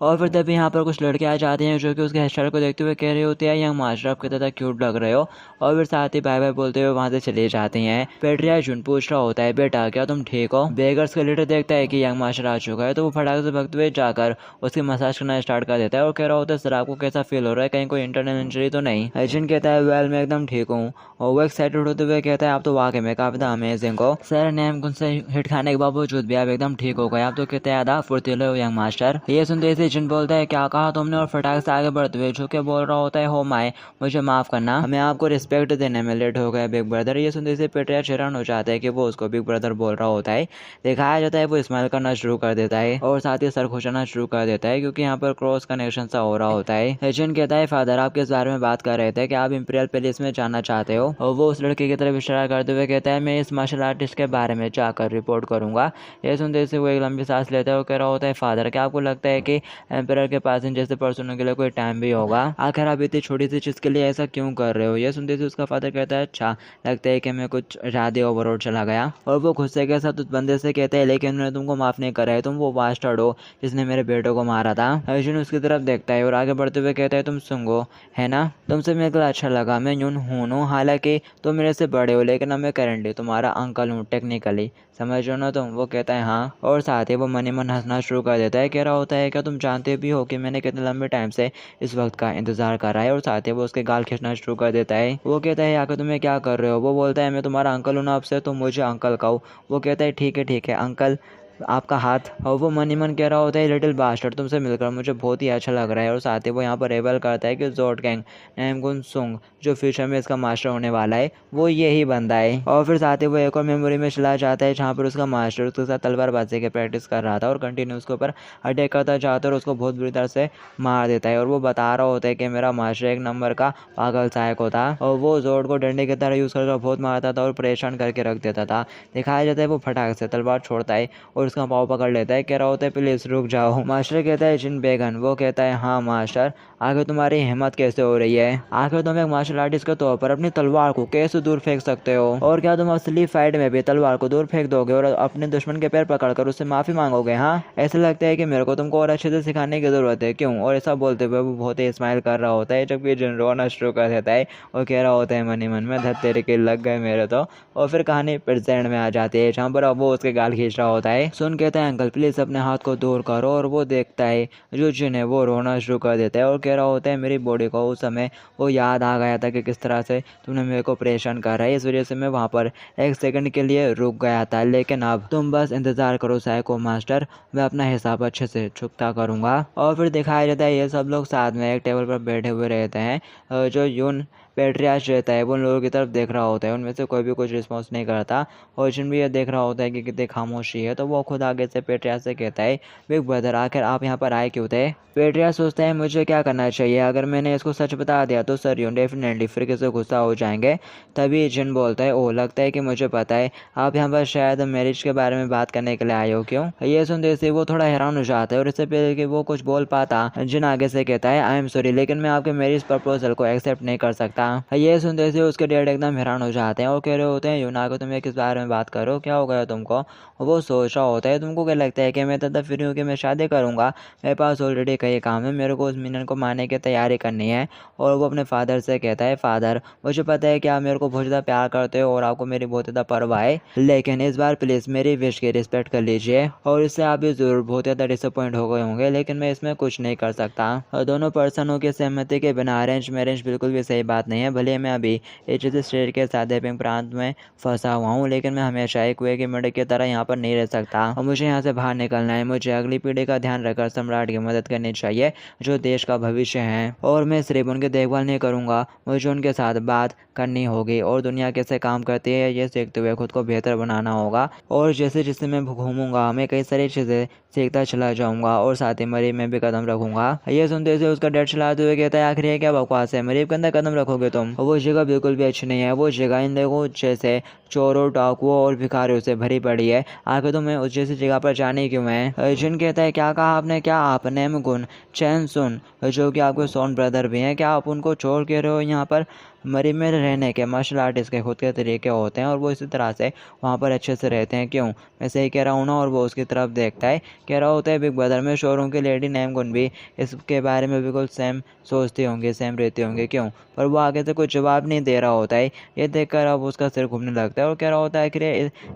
और फिर तभी यहाँ पर कुछ लड़के आ जाते हैं जो कि उसके हेयर स्टाइल को देखते हुए कह रही होती है यंग मास्टर आप कितना क्यूट लग रहे हो। और फिर साथ ही बाय बाय बोलते हुए वहाँ से चले जाते हैं। पेट्रिया जुन पूछ रहा होता है बेटा क्या तुम ठीक हो। बेगर्स का लीडर देखता है कि यंग मास्टर आ चुका है तो वो फटाक से भगते हुए जाकर उसकी मसाज करना स्टार्ट कर देता है और कह रहा होता है सर आपको कैसा फील हो रहा है, कहीं कोई इंटरनल इंजरी तो नहीं। अर्जुन कहता है वेल मैं एकदम ठीक हूँ। और वो एक्साइटेड होते हुए कहता है आप तो वाकई में काफी अमेजिंग हो सर। नैम गुन से हिट खाने के बावजूद भी आप एकदम ठीक हो गए, आप तो कहते हैं आधा फुर्तीले हो यंग मास्टर। ये सुनते ही जिन बोलता है क्या कहा तुमने और फटाक से आगे बढ़ते हुए झुक के बोल रहा होता है हो माय मुझे माफ करना, हमें आपको रिस्पेक्ट देने में लेट हो गया बिग ब्रदर। ये सुनते से पेट्रिया हैरान हो जाता है कि वो उसको बिग ब्रदर बोल रहा होता है। दिखाया जाता है वो स्माइल करना शुरू कर देता है और साथ ही सर खुशाना शुरू कर देता है क्योंकि यहाँ पर क्रॉस कनेक्शन सा हो रहा होता है। एजेंट कहता है फादर आप किस बारे में बात कर रहे थे कि आप इंपीरियल पैलेस में जाना चाहते हो। और वो उस लड़के की तरफ इशारा करते हुए कहता है मैं इस मार्शल आर्टिस्ट के बारे में जाकर रिपोर्ट करूंगा। ये सुनते से वो एक लंबी सांस लेता है और कह रहा होता है फादर क्या आपको लगता है कि एम्पायर के पास इन जैसे पर्सनों के लिए कोई टाइम भी होगा, आखिर आप इतनी छोटी सी चीज के लिए ऐसा क्यों कर रहे हो। ये सुनते से उसका फादर कहता है अच्छा लगता है कि मैं कुछ ज्यादा ओवरलोड चला गया। और वो गुस्से के साथ उस बंदे से कहते हैं लेकिन मैंने तुमको माफ नहीं करा है, तुम वो बास्टर्ड हो जिसने मेरे बेटे को मारा था। अर्जुन उसकी तरफ देखता है और आगे बढ़ते हुए कहता है तुम सुंगो है ना, तुमसे मिलकर अच्छा लगा, मैं यून हूँ हालांकि तुम मेरे से बड़े हो लेकिन अब मैं करेंटली तुम्हारा अंकल हूँ टेक्निकली, समझ रहे हो ना तुम। वो कहता है हाँ और साथ ही वो मन ही मन हंसना शुरू कर देता है। कह रहा होता है क्या तुम जानते भी हो कि मैंने कितने लंबे टाइम से इस वक्त का इंतजार कर रहा है। और साथ ही वो उसके गाल खींचना शुरू कर देता है। वो कहता है आखिर तुम्हें क्या कर रहे हो। वो बोलता है मैं तुम्हारा अंकल हूँ ना, आपसे तुम मुझे अंकल कहो। वो कहता है ठीक है अंकल आपका हाथ। और वो मन ही मन कह रहा होता है लिटिल बास्टर्ड तुमसे मिलकर मुझे बहुत ही अच्छा लग रहा है। और साथ ही वो यहाँ पर रेबल करता है कि जोट गैंग नैमगुन सुंग जो फ्यूचर में इसका मास्टर होने वाला है वो यही बंदा है। और फिर साथ ही वो एक और मेमोरी में चला जाता है जहाँ पर उसका मास्टर उसके साथ तलवारबाजी की प्रैक्टिस कर रहा था और कंटिन्यू उसके ऊपर अटैक करता जाता है और उसको बहुत बुरी तरह से मार देता है। और वो बता रहा होता है कि मेरा मास्टर एक नंबर का पागल सहायक होता और वो जोट को डंडे की तरह यूज करके बहुत मारता था और परेशान करके रख देता था। दिखाया जाता है वो फटाक से तलवार छोड़ता है और उसका पाँव पकड़ लेता है। कह रहा होता है प्लीज रुक जाओ। मास्टर कहता है जिन बेगन। वो कहता है हाँ मास्टर आखिर तुम्हारी हिम्मत कैसे हो रही है, आखिर तुम एक मार्शल आर्टिस्ट के तौर पर अपनी तलवार को कैसे दूर फेंक सकते हो। और क्या तुम असली फाइट में भी तलवार को दूर फेंक दोगे और अपने दुश्मन के पैर पकड़कर उससे माफी मांगोगे। हाँ ऐसा लगता है कि मेरे को तुमको और अच्छे से सिखाने की जरूरत है क्यों। और ऐसा बोलते हुए वो बहुत ही स्माइल कर रहा होता है जबकि जिन रोना शुरू कर देता है और कह रहा होता है मन ही मन में धत तेरे के लग गए मेरे तो। और फिर कहानी प्रेजेंट में आ जाती है जहाँ पर अब वो उसके गाल खींच रहा होता है। सुन कहता है अंकल प्लीज अपने हाथ को दूर करो। और वो देखता है जो जिन है वो रोना शुरू कर देता है और कह रहा होता है मेरी बॉडी को उस समय वो याद आ गया था कि किस तरह से तुमने मेरे को परेशान कर रहा है, इस वजह से मैं वहाँ पर एक सेकंड के लिए रुक गया था, लेकिन अब तुम बस इंतजार करो साइको मास्टर, मैं अपना हिसाब अच्छे से चुकता करूँगा। और फिर दिखाया जाता है ये सब लोग साथ में एक टेबल पर बैठे हुए रहते हैं। जो यून पेट्रियास रहता है वो उन लोगों की तरफ देख रहा होता है, उनमें से कोई भी कुछ रिस्पॉन्स नहीं करता। और जिन भी ये देख रहा होता है कि कितनी खामोशी है तो वो खुद आगे से पेट्रियास से कहता है बिग ब्रदर आखिर आप यहाँ पर आए क्यों थे। पेट्रियास सोचता है मुझे क्या करना चाहिए, अगर मैंने इसको सच बता दिया तो सर यून डेफिनेटली फिर किसी गुस्सा हो जाएंगे। तभी जिन बोलता है ओह लगता है कि मुझे पता है आप यहाँ पर शायद मैरिज के बारे में बात करने के लिए आए हो क्यों। ये सुनते से वो थोड़ा हैरान हो जाता है और इससे पहले कि वो कुछ बोल पाता जिन आगे से कहता है आई एम सॉरी लेकिन मैं आपके मैरिज प्रपोजल को एक्सेप्ट नहीं कर सकता। ये सुनते से उसके डैड एकदम हैरान हो जाते हैं और कह रहे होते हैं यूना को तुम किस बारे में बात करो, क्या हो गया तुमको। वो सोच रहा होता है तुमको क्या लगता है कि मैं तब फ्री हूँ कि मैं शादी करूँगा, मेरे पास ऑलरेडी कई काम है, मेरे को उस मिनन को मारने की तैयारी करनी है। और वो अपने फादर से कहता है फादर मुझे पता है कि आप मेरे को बहुत ज़्यादा प्यार करते हो और आपको मेरी बहुत ज़्यादा परवाह है, लेकिन इस बार प्लीज़ मेरी विश की रिस्पेक्ट कर लीजिए। और इससे आप भी ज़रूर बहुत ज़्यादा डिसअपॉइंट हो गए होंगे लेकिन मैं इसमें कुछ नहीं कर सकता। और दोनों पर्सनों की सहमति के बिना अरेंज मैरिज बिल्कुल भी सही बात नहीं है। भले मैं अभी एच स्टेट के सादेपिंग प्रांत में फंसा हुआ हूँ लेकिन मैं हमेशा एक कुएं की मेढक की तरह यहाँ पर नहीं रह सकता और मुझे यहाँ से बाहर निकलना है। मुझे अगली पीढ़ी का ध्यान रखकर सम्राट की मदद करनी चाहिए जो देश का भविष्य है, और मैं सिर्फ उनकी देखभाल नहीं करूँगा, मुझे उनके साथ बात करनी होगी और दुनिया कैसे काम करती है ये सीखते हुए खुद को बेहतर बनाना होगा। और जैसे जैसे मैं घूमूंगा मैं कई सारी चीज़ें सीखता चला जाऊंगा और साथ ही मरीब में भी कदम रखूंगा। ये सुनते से उसका डैड चलाते हुए कहता है आखिर ये क्या बकवास है, मरीब के अंदर कदम रखोगे जाओगे तुम। वो जगह बिल्कुल भी अच्छी नहीं है, वो जगह इन देखो जैसे चोरों, डाकुओं और भिखारियों से भरी पड़ी है। आखिर तुम्हें उस जैसी जगह पर जाने क्यों है? अर्जुन कहता है क्या कहा आपने? क्या आप नेम गुण चैन सुन जो कि आपके सोन ब्रदर भी हैं, क्या आप उनको छोड़ के रहे हो? यहाँ पर मरी में रहने के मार्शल आर्टिस्ट के खुद के तरीके होते हैं और वो इसी तरह से वहाँ पर अच्छे से रहते हैं। क्यों? मैं सही कह रहा हूँ ना? और वो उसकी तरफ देखता है, कह रहा होता है बिग ब्रदर में शोरों की लेडी नेम गुण भी इसके बारे में बिल्कुल सेम सोचते होंगे, सेम रहते होंगे। क्यों? पर वो आगे से कुछ जवाब नहीं दे रहा होता है। ये देखकर अब उसका सिर घूमने लगता है और कह रहा होता है कि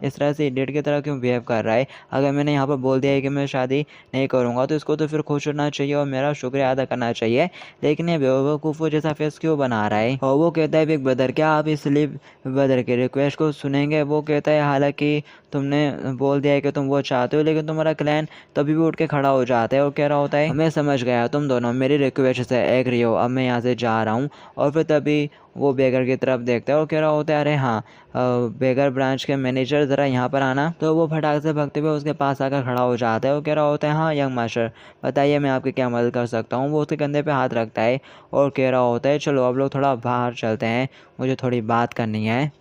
इस तरह से इडियट की तरह क्यों बिहेव कर रहा है? अगर मैंने यहाँ पर बोल दिया है कि मैं शादी नहीं करूँगा तो इसको तो फिर खुश होना चाहिए और मेरा शुक्रिया अदा करना चाहिए, लेकिन ये बेवकूफ़ों जैसा फेस क्यों बना रहा है? और वो कहता है बिग ब्रदर क्या आप इस स्लीप ब्रदर की रिक्वेस्ट को सुनेंगे? वो कहता है हालांकि तुमने बोल दिया है कि तुम वो चाहते हो, लेकिन तुम्हारा क्लैन तभी भी उठ के खड़ा हो जाता है और कह रहा होता है मैं समझ गया, तुम दोनों मेरी रिक्वेस्ट से एग्री हो, अब मैं यहाँ से जा रहा हूँ। और फिर तभी वो बेगर की तरफ देखता है और कह रहा होता है अरे हाँ बेगर ब्रांच के मैनेजर ज़रा यहाँ पर आना। तो वो फटाक से भगते हुए उसके पास आकर खड़ा हो जाता है और कह रहा होता है हाँ यंग मास्टर बताइए मैं आपकी क्या मदद कर सकता हूँ। वो उसके कंधे पे हाथ रखता है और कह रहा होता है चलो अब लोग थोड़ा बाहर चलते हैं, मुझे थोड़ी बात करनी है।